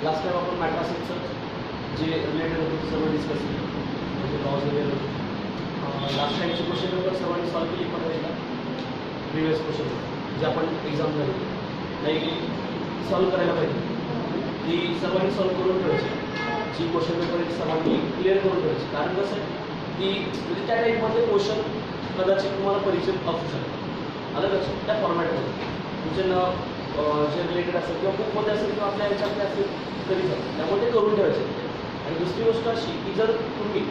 Last time आपण मॅट्रासिसचं जे related होतं ते सर्व डिस्कस केलं, म्हणजे लॉज वगैरे. लास्ट टाइमचे क्वेश्चन पेपर सर्वांनी सॉल्व्ह केली पण एकदा प्रिवियस क्वेश्चन जे आपण एक्झाम झाली नाही सॉल्व्ह करायला पाहिजे ती सर्वांनी सॉल्व्ह करून ठेवायची. जी क्वेश्चन पेपर सर्वांनी क्लिअर करून ठेवायची. कारण कसं आहे की म्हणजे त्या टाईपमधले क्वेश्चन कदाचित तुम्हाला परिचित असू शकतात. आलं लक्षात त्या फॉर्मॅटमध्ये क्वेश्चन जे रिलेटेड असेल किंवा बुकमध्ये असेल किंवा आपल्या ह्याच्यामध्ये असेल तरी चालेल. त्यामुळे ते करून ठेवायचे. आणि दुसरी गोष्ट अशी की जर तुम्ही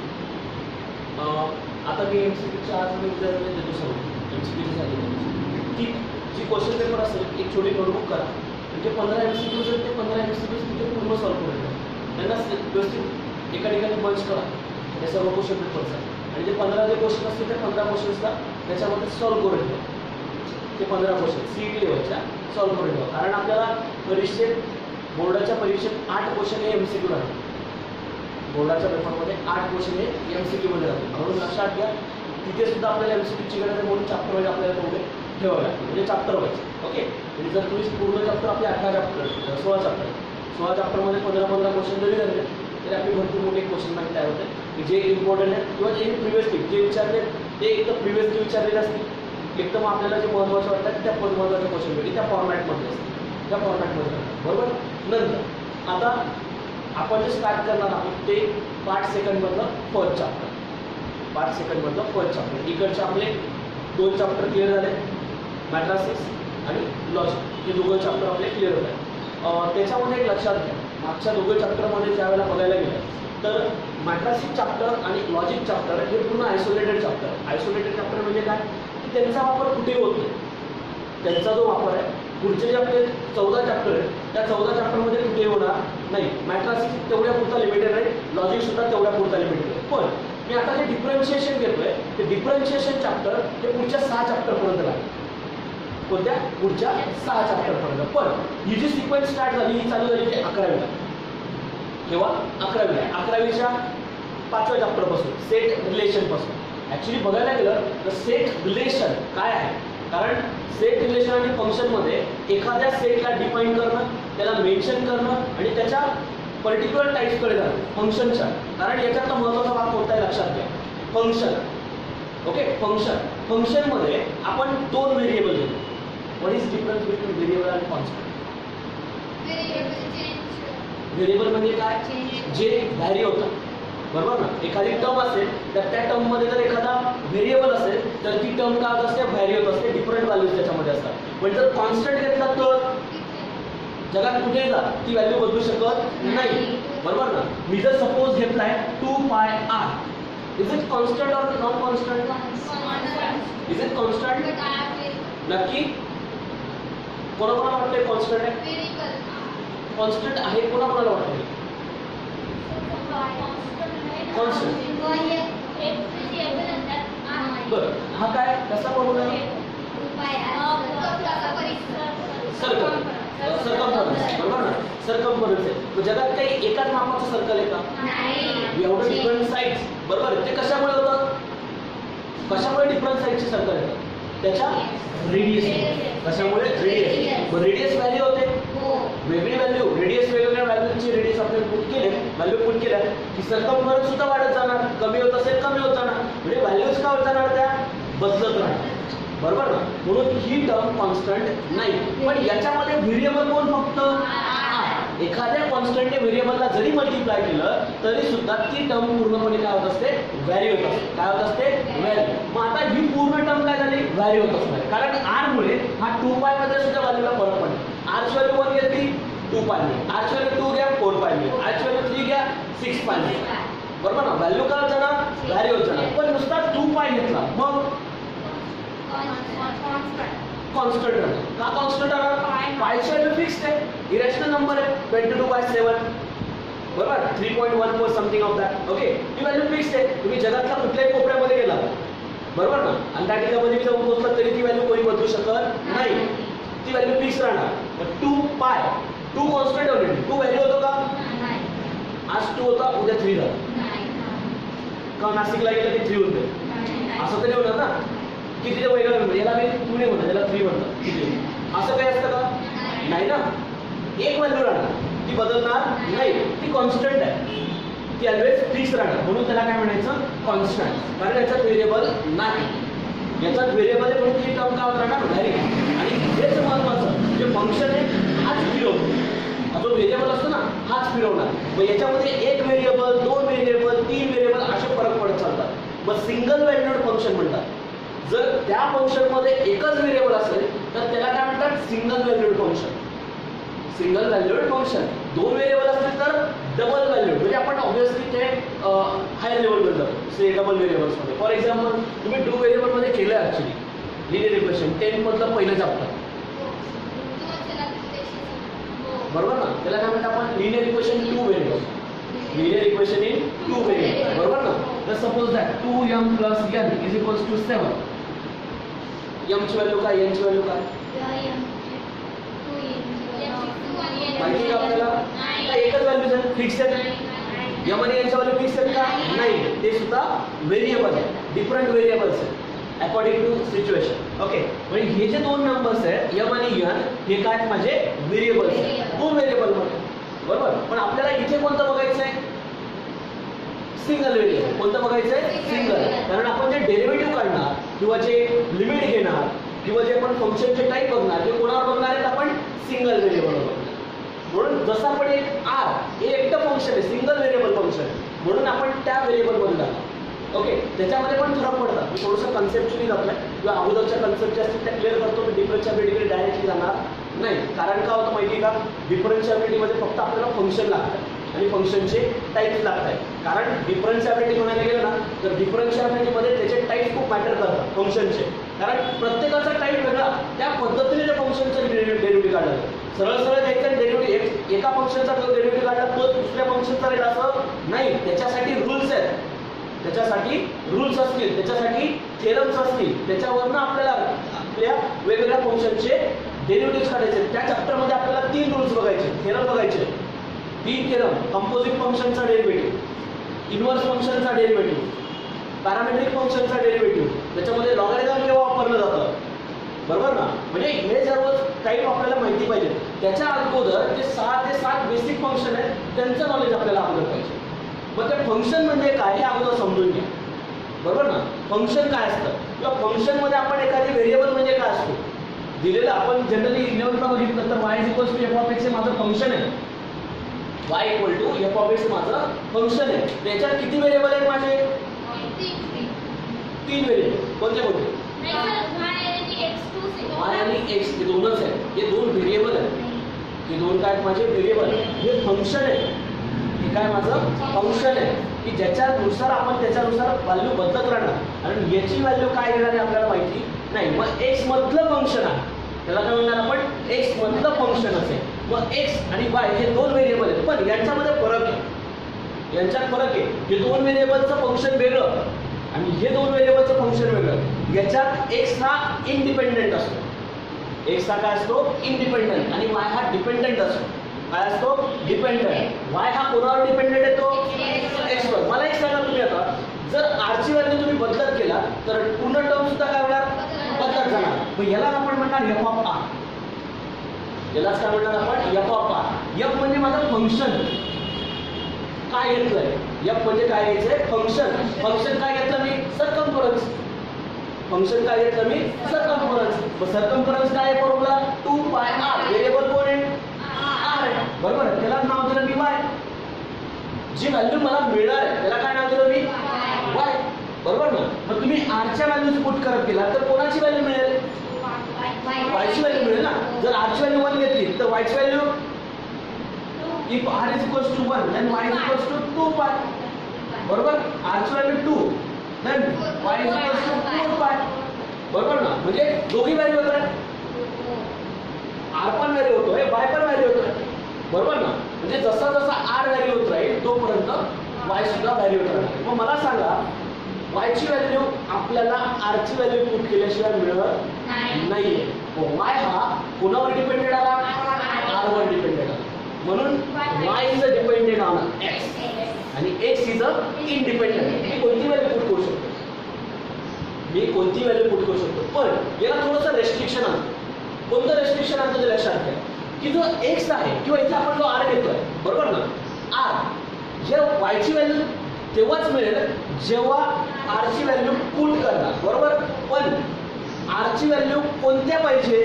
आता मी MCQच्या आज मी उद्या देतो सर्व MCQची झाली ती जी क्वेश्चन पेपर असेल एक छोटी नोटबुक करा. म्हणजे 15 MCQज आहेत ते 15 MCQज तिथे पूर्ण सॉल्व्ह करून ठेवा. त्यांना व्यवस्थित एका ठिकाणी बंच करा हे सर्व क्वेश्चन पेपरचा. आणि जे 15 जे क्वेश्चन असतील त्या 15 क्वेश्चन्सला त्याच्यामध्ये सॉल्व्ह करून ठेवा. ते 15 क्वेश्चन CET लेवलच्या सॉल्व्ह करून ठेवा. कारण आपल्याला परीक्षेत बोर्डाच्या परीक्षेत 8 क्वेश्चन हे MCQ राहतात. बोर्डाच्या पेपरमध्ये 8 क्वेश्चन हे MCQमध्ये राहतात. म्हणून लक्षात घ्या तिथे सुद्धा आपल्याला MCQची गरज आहे. म्हणून चॅप्टर वाईज आपल्याला तेवढे ठेवावे लागते. म्हणजे चॅप्टर वाईज. ओके. म्हणजे जर तुम्ही पूर्ण चॅप्टर आपले 18 चॅप्टर 16 चॅप्टरमध्ये 15 क्वेश्चन जरी झाले तरी आपली भरपूर मोठे क्वेश्चन बँक तयार होते की जे इम्पॉर्टंट आहे किंवा जे प्रिव्हियसली जे विचारले ते एक तर प्रिव्हियसली विचारलेले असतील एकदम आपल्याला जे महत्त्वाचं वाटतं त्या महत्त्वाचे क्वेश्चन भेटतील त्या फॉर्मॅटमध्ये असतील त्या फॉर्मॅटमध्ये बरोबर. नंतर आता आपण जे स्टार्ट करणार आहोत ते 5 सेकंडमधलं फर्स्ट चॅप्टर. 5 सेकंडमधलं फर्स्ट चॅप्टर. इकडचे आपले 2 चॅप्टर क्लिअर झाले मॅट्रासिस आणि लॉजिक. हे दोघं चॅप्टर आपले क्लिअर होत आहेत. त्याच्यामध्ये एक लक्षात घ्या मागच्या दोघं चॅप्टरमध्ये ज्या वेळेला बघायला गेलं तर मॅट्रासिस चॅप्टर आणि लॉजिक चॅप्टर हे पूर्ण आयसोलेटेड चॅप्टर. आयसोलेटेड चॅप्टर म्हणजे काय की त्यांचा वापर कुठेही होत नाही. त्यांचा जो वापर आहे पुढचे जे आपले 14 चॅप्टर आहेत त्या 14 चॅप्टरमध्ये कुठेही होणार नाही. मॅट्रासिस तेवढ्या पुरता लिमिटेड आहे. लॉजिकसुद्धा तेवढ्या पुरता लिमिटेड आहे. पण मी आता जे डिफरन्शिएशन घेतोय ते डिफरन्शिएशन चॅप्टर हे पुढच्या 6 चॅप्टरपर्यंत लागेल. कोणत्या पुढच्या 6 चॅप्टरपर्यंत. पण ही जी सिक्वेन्स स्टार्ट झाली ही चालू झाली ती 11वीला. केव्हा 11वीला. 11वीच्या 5व्या चॅप्टरपासून सेट रिलेशनपासून. ॲक्च्युली बघायला गेलं तर सेट रिलेशन काय आहे. कारण सेट रिलेशन आणि फंक्शनमध्ये एखाद्या सेटला डिफाईन करणं त्याला मेन्शन करणं आणि त्याच्या पर्टिक्युलर टाईप्सकडे जाणं फंक्शनच्या. कारण याच्यातला महत्त्वाचा भाग कोणता आहे लक्षात घ्या फंक्शन. ओके. फंक्शनमध्ये आपण 2 व्हेरिएबल घेतो. What is difference between variable आणि कॉन्स्टंट. व्हेरिएबल म्हणजे काय जे व्हॅरी होतं बरोबर ना. एखादी टर्म असेल तर त्या टर्ममध्ये जर एखादा व्हेरिएबल असेल तर ती टर्म काय होत असते व्हॅरी होत असते. डिफरंट व्हॅल्यूज त्याच्यामध्ये असतात. पण जर कॉन्स्टंट घेतला तर जगात कुठे जा ती व्हॅल्यू बदलू शकत नाही बरोबर ना. मी जर सपोज घेतलाय 2πr is it constant or non constant. Is it constant नक्की. कोणाकोणाला वाटतंय कॉन्स्टंट आहे. कॉन्स्टंट आहे कोणाकोणाला वाटतंय कॉन्स्टंट. बरं हा काय कसा बनवला सर्कमफरन्स बरोबर ना. सर्कमफरन्स आहे. जगात काही एकाच मापाचं सर्कल आहे का. एवढं डिफरंट साईड्स बरोबर. ते कशामुळे होतं कशामुळे डिफरंट साईडचे सर्कल येतात त्याच्या रेडियस. कशामुळे रेडियस. रेडियस व्हॅल्यू होते वेगळी व्हॅल्यू. रेडियस वेगवेगळ्या व्हॅल्यूची रेडियस आपल्याला पुट केले व्हॅल्यू पुट केल्या की सर्कमफरन्स सुद्धा वाढत जाणार. कमी होत असेल कमी होत जाणार. म्हणजे व्हॅल्यूज काय होत जाणार त्या बदलत राहणार बरोबर ना. म्हणून ही टर्म कॉन्स्टंट नाही. पण याच्यामध्ये व्हेरिएबल कोण फक्त एखाद्या कॉन्स्टंटने व्हेरिएबलला जरी मल्टिप्लाय केलं तरी सुद्धा ती टर्म पूर्णपणे काय होत असते व्हॅरी होत असते. काय होत असते व्हॅरी. मग आता ही पूर्ण टर्म काय झाली व्हॅरी होत असणार. कारण r मुळे हा 2π मध्ये सुद्धा व्हॅल्यूला फरक पडतो. r ची व्हॅल्यू 1 घेतली 2π मिळेल. r ची व्हॅल्यू 2 घ्या 4π मिळेल. r ची व्हॅल्यू 3 घ्या 6π मिळेल बरोबर ना. व्हॅल्यू काय होत जाणार व्हॅरी होत जाणार. पण नुसता 2π घेतला मग कॉन्स्टंट राहणार. का कॉन्स्टंट राहणार पायची व्हॅल्यू फिक्स्ड आहे. इरॅशनल नंबर आहे 22/7 बरोबर. 3.14 something of that. Okay. He value fixed आहे. तुम्ही जगातल्या कुठल्याही कोपऱ्यामध्ये गेला बरोबर ना अंटार्क्टिकामध्ये मी जाऊन पोहोचला तरी ती व्हॅल्यू कोणी बदलू शकत नाही. ती व्हॅल्यू फिक्स राहणार. 2π 2 कॉन्स्टंट ठेवले. 2 व्हॅल्यू होतो का आज 2 होता उद्या 3 झाला का. नाशिकला गेलं की 3 होते असं तरी होणार ना. किती वेगळं याला मी 2 नाही म्हणतात याला 3 म्हणतात. असं काही असतं का नाही ना. एक व्हॅल्यू राहणार ती बदलणार नाही, ती कॉन्स्टंट आहे, ती ऑलवेज फिक्स राहणार, म्हणून त्याला काय म्हणायचं कॉन्स्टंट, कारण याच्यात व्हेरिएबल नाही, याच्यात व्हेरिएबल आहे म्हणून ती टर्म काय राहणार व्हॅरी. आणि हेच महत्वाचं, जे फंक्शन आहे हाच फिरवतो, जो व्हेरिएबल असतो ना हाच फिरवणार. मग याच्यामध्ये एक व्हेरिएबल, दोन व्हेरिएबल, तीन व्हेरिएबल असे फरक पडत चालतात, मग सिंगल व्हॅल्यूड फंक्शन म्हणतात. जर त्या फंक्शनमध्ये एकच व्हेरिएबल असेल तर त्याला काय म्हणतात single valued function. Single valued function, दोन व्हेरिएबल असतील तर डबल व्हॅल्यूड, म्हणजे आपण ऑब्व्हियसली ते हायर लेवलवर जातो डबल व्हेरिएबल्समध्ये. फॉर एक्झाम्पल तुम्ही टू व्हेरिएबलमध्ये केलं ॲक्च्युली लिनियर इक्वेशन 10 मधलं पहिलं चॅप्टर, बरोबर ना, त्याला काय म्हणतात आपण linear equation two variable, linear equation in two variable, बरोबर ना. तर suppose that 2m + n = 7. m ची व्हॅल्यू काय, n ची व्हॅल्यू काय माहिती का आपल्याला, एकच व्हॅल्यू फिक्स आहे, m आणि n च्या व्हॅल्यू फिक्स आहेत का नाही, ते सुद्धा व्हेरिएबल आहे, डिफरंट व्हेरिएबल्स आहेत अकॉर्डिंग टू सिच्युएशन. ओके, म्हणजे हे जे दोन नंबर्स आहेत m आणि n हे काय माझे व्हेरिएबल्स आहेत, दोन व्हेरिएबल मध्ये, बरोबर. पण आपल्याला इथे कोणतं बघायचं आहे सिंगल व्हेरिएबल, कोणतं बघायचं आहे सिंगल, कारण आपण जे डेरिव्हेटिव्ह काढणार किंवा जे लिमिट घेणार किंवा जे आपण फंक्शनचे टाईप बघणार ते कोणावर बघणार आहेत आपण सिंगल व्हेरिएबलवर बघणार. म्हणून जसं आपण एक आर हे एकटं फंक्शन आहे, सिंगल व्हेरिएबल फंक्शन, म्हणून आपण त्या व्हेरिएबलमध्ये जाणार. ओके, त्याच्यामध्ये पण फरक पडतात, मी थोडंसं कन्सेप्च्युअली जातोय किंवा अगोदरच्या कन्सेप्ट असतील त्या क्लिअर करतो, मी डिफरन्शिएबिलिटीकडे डायरेक्टली जाणार नाही. कारण काय होतं माहिती का, डिफरन्शिएबिलिटीमध्ये फक्त आपल्याला फंक्शन लागतं आणि फंक्शनचे टाईप्स लागत आहेत. कारण डिफरन्शिएबिलिटी म्हणायला गेलं ना तर डिफरन्शिएबिलिटीमध्ये त्याचे टाईप खूप मॅटर करतात फंक्शनचे, कारण प्रत्येकाचा टाईप वेगळा, त्या पद्धतीने त्या फंक्शनचं डेरिव्हेटिव्ह काढलं. सरळ सरळ द्यायचं डेरिव्हेटिव्ह, एका फंक्शनचा जो डेरिव्हेटिव्ह काढला तो दुसऱ्या फंक्शनचा रेट असं नाही, त्याच्यासाठी रूल्स आहेत, त्याच्यासाठी रूल्स असतील, त्याच्यासाठी थेरम्स असतील, त्याच्यावरनं आपल्याला आपल्या वेगवेगळ्या फंक्शनचे डेरिव्हेटिव्ह काढायचे. त्या चॅप्टरमध्ये आपल्याला 3 रूल्स बघायचे, थेरम बघायचे, 3 थेरम, कंपोजिट फंक्शनचा डेरिव्हेटिव्ह, इन्व्हर्स फंक्शनचा डेरिव्हेटिव्ह, पॅरामेट्रिक फंक्शनचा डेरिव्हेटिव्ह, त्याच्यामध्ये लॉगॅरिथम केव्हा वापरलं जातं, बरोबर ना. म्हणजे हे सर्व टाईप आपल्याला माहिती पाहिजे. त्याच्या अगोदर जे 6 ते 7 बेसिक फंक्शन आहेत त्यांचं नॉलेज आपल्याला अगोदर पाहिजे. मग ते फंक्शन म्हणजे काय हे अगोदर समजून घ्या, बरोबर ना. फंक्शन काय असतं किंवा फंक्शनमध्ये आपण एखादी व्हेरिएबल म्हणजे काय असतो दिलेलं, आपण जनरली 11th बघितलं तर y = f(x) हे माझं फंक्शन आहे, y = f(x) माझं फंक्शन आहे. त्याच्यात किती व्हेरिएबल आहेत माझे 3 व्हेरिएबल, कोणते कोणते y आणि x हे दोनच आहेत, हे दोन व्हेरिएबल आहेत, हे दोन काय माझे व्हेरिएबल, हे फंक्शन आहे, हे काय माझं फंक्शन आहे की ज्याच्यानुसार आपण त्याच्यानुसार व्हॅल्यू बदलत राहणार. आणि याची व्हॅल्यू काय घेणार आहे आपल्याला माहिती नाही. मग x मधलं फंक्शन आहे त्याला काय म्हणणार आपण x मधलं फंक्शन असेल. मग x आणि y हे दोन व्हेरिएबल आहेत, पण यांच्यामध्ये फरक आहे, यांच्यात फरक आहे. हे दोन व्हेरिएबलचं फंक्शन वेगळं आणि हे दोन व्हेरिएबलचं फंक्शन वेगळं. याच्यात x हा इंडिपेंडेंट असतो, x हा काय असतो इंडिपेंडेंट आणि y हा डिपेंडेंट असतो. काय असतो डिपेंडेंट. y हा कोणावर डिपेंडेंट येतो x वर. मला एक सांगा तुम्ही आता जर r ची व्हॅल्यू तुम्ही बदलत केला तर पूर्ण टर्म सुद्धा काय होणार बदलत जाणार. मग याला आपण म्हणणार f(r), यालाच काय म्हणणार आपण f(r). f म्हणजे माझं फंक्शन काय घेतलंय, f म्हणजे काय घ्यायचंय फंक्शन. फंक्शन काय घेतलं मी सर्कम्फरन्स, फंक्शन काय घेतलं मी सर्कम्फरन्स. मग सर्कम्फरन्स काय आहे फॉर्म्युला 2πr, व्हेरिएबल कोण आहे r आहे, बरोबर. त्याला नाव दिलं मी y, जी व्हॅल्यू मला मिळणार आहे त्याला काय नाव दिलं मी y, बरोबर ना. मग तुम्ही r च्या व्हॅल्यूज पुट करत गेला तर कोणाची व्हॅल्यू मिळेल y ची व्हॅल्यू मिळेल ना. जर r ची व्हॅल्यू 1 घेतली तर y ची value if r is equals to 1 then y is equals to 2π, बरोबर. r ची value 2 then y is equals to 4π, बरोबर ना. म्हणजे दोघी व्हॅल्यू होतात, r पण व्हॅल्यू होतोय y पण व्हॅल्यू होतोय, बरोबर ना. म्हणजे जसा जसा r व्हॅल्यू होत राहील तोपर्यंत y सुद्धा व्हॅल्यू होत राहील. मग मला सांगा y ची व्हॅल्यू आपल्याला r ची व्हॅल्यू पुट केल्याशिवाय मिळत नाहीये. y हा कोणावर डिपेंडेंट आला r वर डिपेंडेंट आला, म्हणून y is dependent on x आणि x इज इंडिपेंडेंट. मी कोणती व्हॅल्यू पुट करू शकतो, मी कोणती व्हॅल्यू पुट करू शकतो. पण याला थोडंसं रेस्ट्रिक्शन आणतो. कोणतं रेस्ट्रिक्शन आणतो ते लक्षात घ्या की जो एक्स आहे किंवा इथे आपण जो आर घेतोय बरोबर ना, आर जे वायची व्हॅल्यू तेव्हाच मिळेल जेव्हा आरची व्हॅल्यू पुट करणार बरोबर. पण आरची व्हॅल्यू कोणत्या पाहिजे,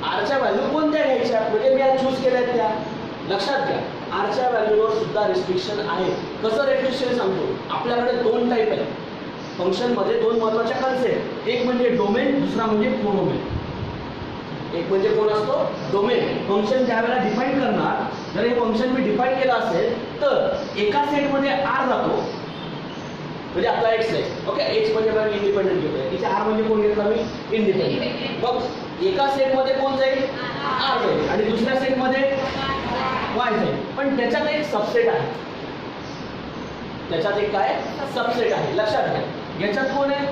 आरच्या व्हॅल्यू कोणत्या घ्यायच्या म्हणजे मी आज चूज केल्या त्या लक्षात घ्या. आरच्या व्हॅल्यूवर सुद्धा रिस्ट्रिक्शन आहे. कसं रिस्ट्रिक्शन सांगतो, आपल्याकडे दोन टाईप आहे फंक्शनमध्ये, दोन महत्त्वाच्या कन्सेप्ट, एक म्हणजे डोमेन, दुसरा म्हणजे कोडोमेन. एक म्हणजे कोण असतो डोमेन. फंक्शन ज्या वेळेला डिफाईन करणार, जर हे फंक्शन मी डिफाईन केलं असेल तर एका सेटमध्ये आर जातो म्हणजे आपला एक्स आहे. ओके, एक्स म्हणजे मी इंडिपेंडेंट घेतोय, इथे आर म्हणजे कोण घेतला मी इंडिपेंडेंट. मग एका सेटमध्ये कोण जाईल आर जाईल आणि दुसऱ्या सेटमध्ये वाय जाईल. पण त्याच्यात एक सबसेट आहे, त्याच्यात एक काय सबसेट आहे लक्षात घ्या. याच्यात कोण आहे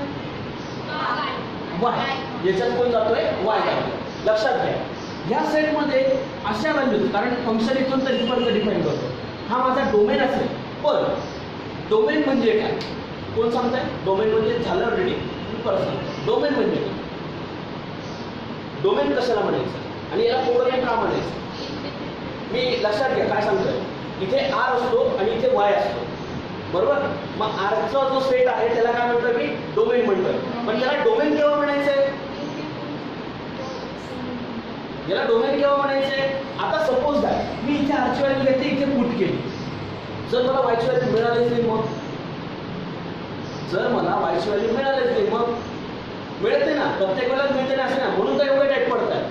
वाय, याच्यात कोण जातोय वाय जातोय लक्षात घ्या. या सेटमध्ये अशा व्हॅल्यूज, कारण फंक्शन इथून तर इथपर्यंत डिफाईन करतो, हा माझा डोमेन असेल. पण डोमेन म्हणजे काय कोण सांगताय, डोमेन म्हणजे झालं ऑलरेडी मी परत सांगतो. डोमेन म्हणजे काय, डोमेन कशाला म्हणायचं आणि याला कोडोमेन का म्हणायचं. मी लक्षात घ्या काय सांगतोय, इथे आर असतो आणि इथे वाय असतो बरोबर. मग आरचा जो सेट आहे त्याला काय म्हणतोय मी डोमेन म्हणतोय. पण त्याला डोमेन केव्हा म्हणायचंय, याला डोमेन केव्हा म्हणायचंय. आता सपोज काय मी इथे आरची व्हॅल्यू घेते, इथे पुट केली, जर मला वायची व्हॅल्यू मिळालीच नाही, मग जर मला वायची व्हॅल्यू मिळालीच नाही मग मिळत नाही ना, प्रत्येक वेळेला मिळते ना असं ना, म्हणून तर एवढे टाईट पडतात.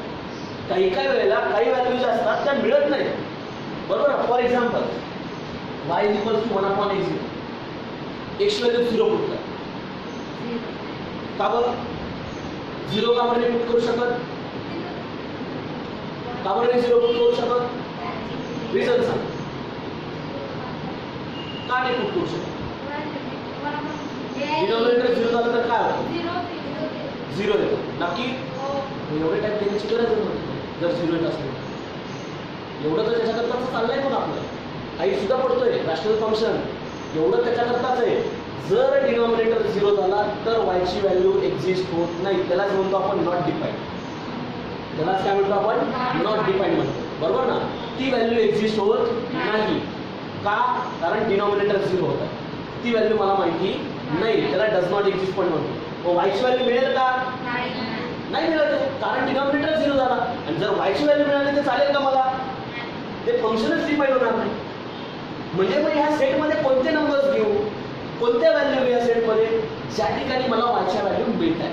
काही काही वेळेला काही व्हॅल्यूज असतात त्या मिळत नाही बरोबर. For example y = 1/x0, x value 0 put कर, का बरं 0 का बरं पुट करू शकत, का बरं 0 पुट करू शकत, रिझन सांग का नाही पुट करू शकत. डिनॉमिनेटर 0 झालं तर काय होतं 0 येतो नक्की. एवढे टाईप देण्याची गरज नव्हती जर 0 येत असेल. एवढं तर त्याच्याकरताच चाललंय पण आपलं काही सुद्धा पडतोय रॅशनल फंक्शन, एवढं त्याच्याकरताच आहे. जर डिनॉमिनेटर 0 झाला तर वायची व्हॅल्यू एक्झिस्ट होत नाही, त्यालाच म्हणतो आपण नॉट डिफाईन. त्यालाच काय म्हणतो आपण नॉट डिफाईन म्हणतो बरोबर ना. ती व्हॅल्यू एक्झिस्ट होत नाही का, कारण डिनॉमिनेटर 0 होता, ती व्हॅल्यू मला माहिती नाही, त्याला डज नॉट एक्झिस्ट पण म्हणतो. वायची व्हॅल्यू मिळेल का नाही मिळत, कारण डिनॉमिनेटर 0 झाला. आणि जर वायची व्हॅल्यू मिळाली तर चालेल का मला, ते फंक्शनच डिफाईन होणार नाही. म्हणजे मग ह्या सेटमध्ये कोणते नंबर्स घेऊ, कोणत्या व्हॅल्यू या सेटमध्ये, ज्या ठिकाणी मला वायच्या व्हॅल्यू मिळत आहे,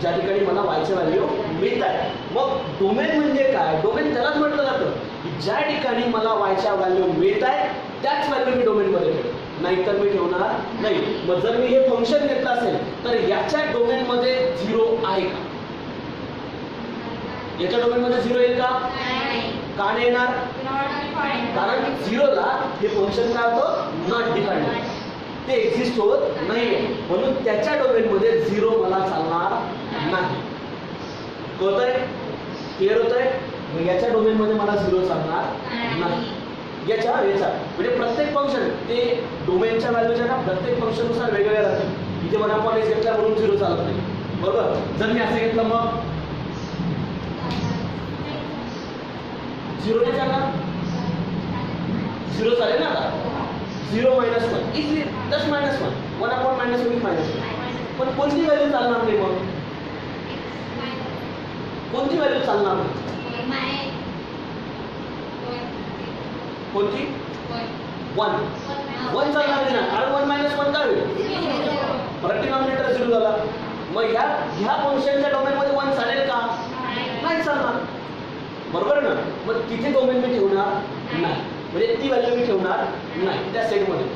ज्या ठिकाणी मला वायच्या व्हॅल्यू मिळत आहे. मग डोमेन म्हणजे काय, डोमेन त्यालाच म्हटलं जातं की ज्या ठिकाणी मला वायच्या व्हॅल्यू मिळत आहे त्याच व्हॅल्यू मी डोमेनमध्ये ठेवतो, नाहीतर मी ठेवणार नाही. मग जर मी हे फंक्शन घेतलं असेल तर याच्या डोमेनमध्ये 0 आहे का, याच्या डोमेनमध्ये 0 येईल का, का नाही येणार, कारण 0 ला हे फंक्शन काय होतं नॉट डिफाईन्ड, ते एक्झिस्ट होत नाहीये, म्हणून त्याच्या डोमेनमध्ये 0 मला चालणार नाही. कळतंय, क्लिअर होतंय. मग याच्या डोमेनमध्ये मला 0 चालणार नाही. याच्या म्हणजे प्रत्येक फंक्शन ते डोमेनच्या व्हॅल्यूच्या ना प्रत्येक फंक्शननुसार वेगवेगळ्या राहतील. इथे मला पण घेतला म्हणून 0 चालत नाही बरोबर. जर मी असं घेतलं मग 0 नाही चालणार, 0 चालेल ना. आता 0 - 1 इझिली 10 - 1 1/-1 - 1. पण कोणती व्हॅल्यू चालणार नाही, मग कोणती व्हॅल्यू चालणार नाही, कोणती 1 चालणार नाही ना, कारण 1 - 1 काय होईल, परत डिनॉमिनेटर 0 झाला. मग ह्या फंक्शनच्या डोमेनमध्ये 1 चालेल का, नाही चालणार बरोबर ना. मग तिथे डोमेन मी ठेवणार नाही, म्हणजे ती व्हॅल्यू मी ठेवणार नाही त्या सेटमध्ये.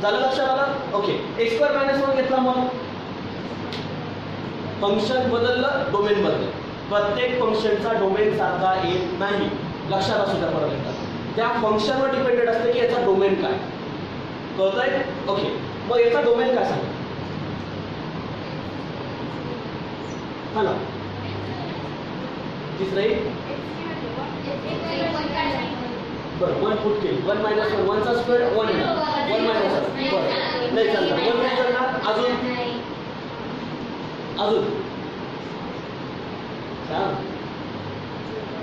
झालं लक्षात आलं. ओके, x² - 1 घेतला, मग फंक्शन बदललं, डोमेन बदललं. प्रत्येक फंक्शनचा डोमेन सारखा येत नाही, लक्षात असू द्या. परत एकदा त्या फंक्शनवर डिपेंडेड असते की याचा डोमेन काय, कळतंय. ओके, मग याचा डोमेन काय सांगा, हा ना तिसरं बरं 1 पुट केली, 1 - 1 1 चा स्क्वेअर 1 येणार, 1 - 1 बरं नाही चालणार, 1 नाही चालणार. अजून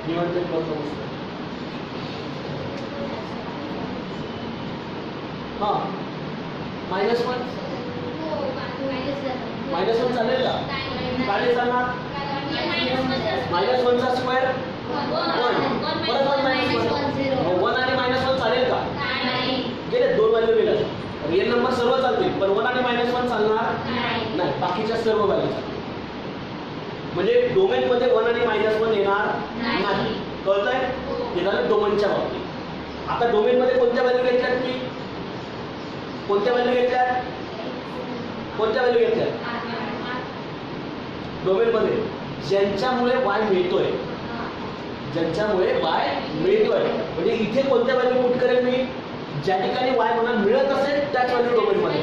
निवांत बसतो. हां -1 -1 चालेल का? काय चालणार? -1 चा स्क्वेअर 1 परत 1 -1 आणि -1 चालेल का? गेले दोन व्हॅल्यू गेल्या. रिअल नंबर सर्व चालतील पण 1 आणि -1 चालणार नाही. बाकीच्या सर्व व्हॅल्यू चालतील. म्हणजे डोमेन मध्ये 1 आणि -1 येणार नाही. कळतंय? हे झालं डोमेनच्या बाबतीत. आता डोमेन मध्ये कोणत्या व्हॅल्यू घेतल्यात मी? कोणत्या व्हॅल्यू घेतल्यात? कोणत्या व्हॅल्यू घेतल्यात? डोमेन मध्ये ज्यांच्यामुळे y मिळतोय, ज्यांच्यामुळे y मिळतोय म्हणजे इथे कोणत्या व्हॅल्यू पुट करेल मी? ज्या ठिकाणी y मला मिळत असेल त्याच व्हॅल्यू डोमेन मध्ये.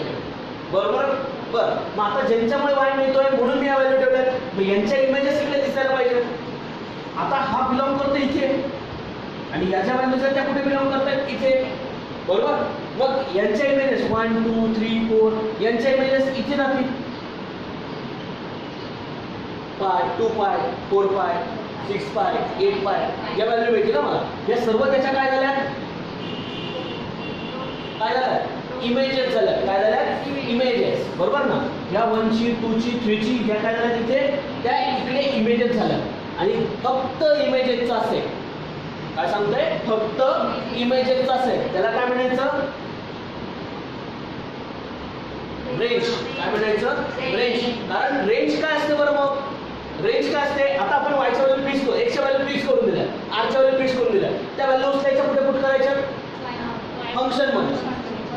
बरोबर? बरं, मग आता ज्यांच्यामुळे y मिळतोय म्हणून मी या व्हॅल्यू ठेवल्यात. मग यांच्या इमेजेस इकडे दिसायला पाहिजे. आता हा बिलॉंग करतो इथे आणि याच्या व्हॅल्यूज त्या कुठे बिलॉंग करतात? इथे. बरोबर? मग यांच्या इमेजेस 1 2 3 4 यांच्या इमेजेस इथे जातील. पाय 2 पाय 4 पाय 6 पाय 8 पाय या व्हॅल्यू मिळतील ना मला. या सर्व त्याच्या काय झाल्या? काय झाल्या? इमेजेस झाल्या. काय झाल्या? इमेजेस. बरोबर ना? या 1 ची 2 ची 3 ची या काय झाल्या तिथे? त्या इकडे इमेजेस झाल्या. आणि फक्त इमेजेसचा असेल. काय सांगतोय? फक्त इमेजेसचा असेल त्याला काय म्हणायचं? रेंज. काय म्हणायचं? रेंज. कारण रेंज काय असते बरं मग? रेंज काय असते? आता आपण वायच्या व्हॅल्यू फिक्स करू, एक्सच्या व्हॅल्यू फिक्स करून दिल्या, आरच्या व्हॅल्यू फिक्स करून दिल्या. त्या व्हॅल्यू उचलायच्या कुठे पुट करायच्या? फंक्शन मध्ये.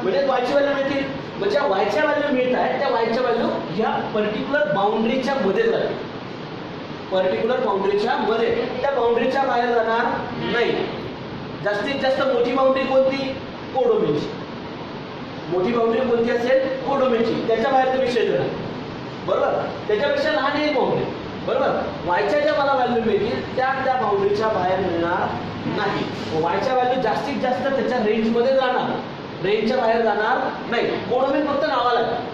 म्हणजे वायची व्हॅल्यू मिळतील. मग ज्या वायच्या व्हॅल्यू मिळत आहेत त्या वायच्या व्हॅल्यू ह्या पर्टिक्युलर बाउंड्रीच्या मध्ये जातील. पर्टिक्युलर बाउंड्रीच्या मध्ये. त्या बाउंड्रीच्या बाहेर जाणार नाही. जास्तीत जास्त मोठी बाउंड्री कोणती? कोडोमेनची. मोठी बाउंड्री कोणती असेल? कोडोमेनची. त्याच्या बाहेर तुम्ही क्षेत्र नाही. बरोबर? त्याच्यापेक्षा लहान एक बाउंड्री. बरोबर? वायच्या ज्या मला व्हॅल्यू मिळतील त्या त्या बाउंड्रीच्या बाहेर मिळणार नाही. वायच्या व्हॅल्यू जास्तीत जास्त त्याच्या रेंजमध्ये जाणार, रेंजच्या बाहेर जाणार नाही. कोडोमेन फक्त नावाला आहे.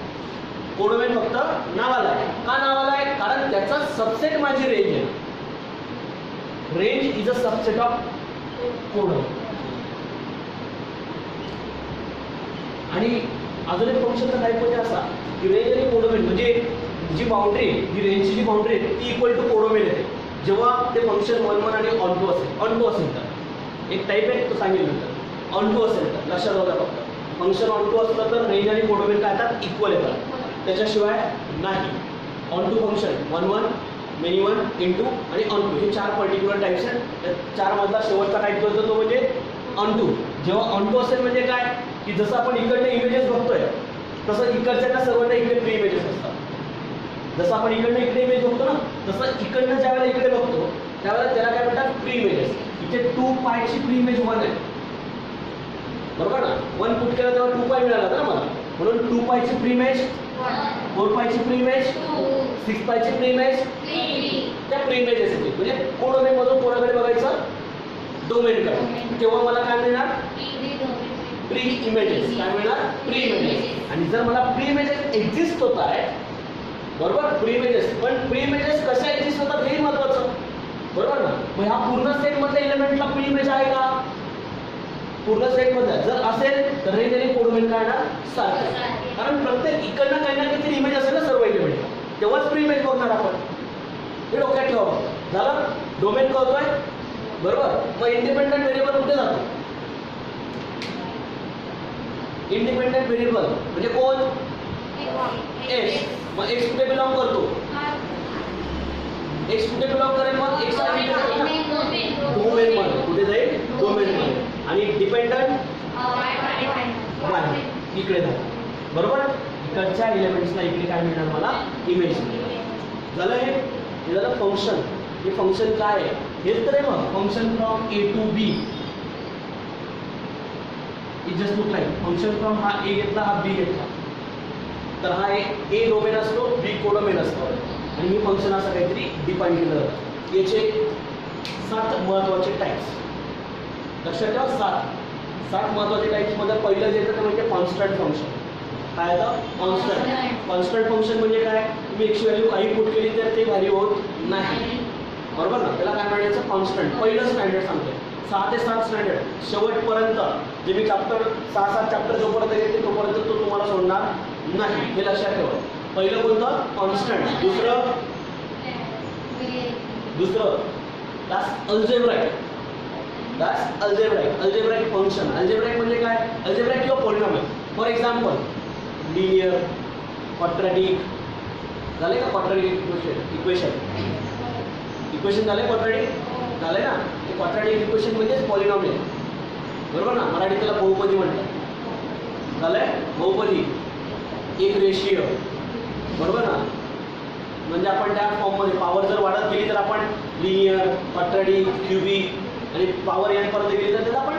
कोडोमेन फक्त नावाला आहे. का नावाला आहे? कारण त्याचा सबसेट माझी रेंज आहे. Range is a subset of codomain. आणि अजून एक फंक्शनचा टाईप म्हणजे असा की रेंज आणि कोडोमेन म्हणजे जी बाउंड्री, जी रेंजची जी बाउंड्री आहे ती इक्वल टू कोडोमेन येते जेव्हा ते फंक्शन 1 आणि ऑन टू असेल. ऑन टू असेल तर एक टाईप आहे तो सांगेल नंतर. ऑन टू असेल तर लक्षात होता फक्त फंक्शन ऑन टू असलं तर रेंज आणि कोडोमेन काय येतात? इक्वल येतात. त्याच्याशिवाय नाही. Onto function 1 1 many 1 into आणि ऑन टू हे 4 पर्टिक्युलर टाईप्स आहेत. त्या 4 मधला शेवटचा टाईप जो असतो तो म्हणजे ऑन टू. जेव्हा ऑन टू असेल म्हणजे काय की जसं आपण इकडनं इमेजेस बघतोय तसं इकडच्या सर्वांना इकडे प्री इमेजेस असतात. जसं आपण इकडनं इकडे इमेज बघतो ना तसं इकडनं ज्या वेळेला इकडे बघतो त्यावेळेला त्याला काय म्हणतात? Pre images. इथे 2 पायची प्री इमेज 1 आहे. बरोबर ना? 1 पुट केलं तेव्हा 2 पाय मिळाला ना मला. म्हणून 2 पायची प्री इमेज 4 पायची प्री इमेज 6 पायची प्री इमेज त्या प्री इमेजेस येते. म्हणजे कोडोमेन मधून कोणाकडे बघायचं? डोमेनकडे. तेव्हा मला काय मिळणार? Pre images. काय मिळणार? Pre images. आणि जर मला प्री इमेजेस एक्झिस्ट होत आहे बरोबर प्री इमेजेस, पण प्री इमेजेस कशा एक्झिस्ट होतात हे महत्वाचं. बरोबर ना? मग ह्या पूर्ण सेट मधल्या एलिमेंटला प्री इमेज आहे का? पूर्ण सेट मध्ये जर असेल तर रेंज आणि कोडोमेन काय ना सारखं. कारण प्रत्येक इकडनं काही ना काहीतरी इमेज असेल ना सर्व एलिमेंटला तेव्हाच प्री इमेज बघणार आपण. हे डोक्यात ठेवा. झालं? डोमेन कळतोय? बरोबर? मग इंडिपेंडंट व्हेरिएबल कुठे जातो? इंडिपेंडंट व्हेरिएबल म्हणजे कोण? एक्स. मग एक्स कुठे बिलॉंग करतो? एक्स कुठे बिलॉंग करेल? मग एक्स डोमेन मध्ये. कुठे जाईल? डोमेन मध्ये. आणि डिपेंडंट वाय इकडे जाईल. बरोबर? इकडच्या एलिमेंट्सला इकडे काय मिळणार मला? इमेज. झालं हे? हे झालं फंक्शन. हे फंक्शन काय आहे? हेच तर आहे मग function from a to b. It just look like function from हा ए घेतला हा बी घेतला तर हा ए डोमेन असतो बी कोडोमेन असतो आणि हे फंक्शन असं काहीतरी डिफाईन केलं जातं. याचे 7 महत्त्वाचे टाईप्स लक्षात ठेवा. 7 महत्त्वाचे टाईप्समध्ये पहिलं जे येतं ते म्हणजे कॉन्स्टंट फंक्शन. काय येतं? कॉन्स्टंट. कॉन्स्टंट फंक्शन म्हणजे काय? तुम्ही एक्सची व्हॅल्यू काही पुट केली तर ते व्हॅल्यू होत नाही. बरोबर ना, त्याला काय म्हणायचं, कॉन्स्टंट. पहिलं स्टँडर्ड सांगते 6 ते 7 स्टँडर्ड शेवटपर्यंत जे मी चॅप्टर 6-7 चॅप्टर जोपर्यंत घेते तोपर्यंत तो तुम्हाला सोडणार नाही, हे लक्षात ठेवा. पहिलं कोणतं, कॉन्स्टंट. दुसरं that's algebraic. Algebraic function. Algebraic म्हणजे काय, अल्जेब्राइक किंवा polynomial. For example linear, quadratic. झाले का क्वाड्रॅटिक इक्वेशन झाले, क्वाड्रॅटिक झाले ना. ते क्वाड्रॅटिक इक्वेशन म्हणजे पॉलिनॉमियल, बरोबर ना. मराठीत त्याला बहुपदी म्हणतात. झालंय बहुपदी, एक रेषीय, बरोबर ना. म्हणजे आपण त्या फॉर्ममध्ये पॉवर जर वाढत गेली तर आपण लिनियर, क्वाड्रॅटिक, क्युबिक आणि पॉवर n पर्यंत गेली तर त्याला आपण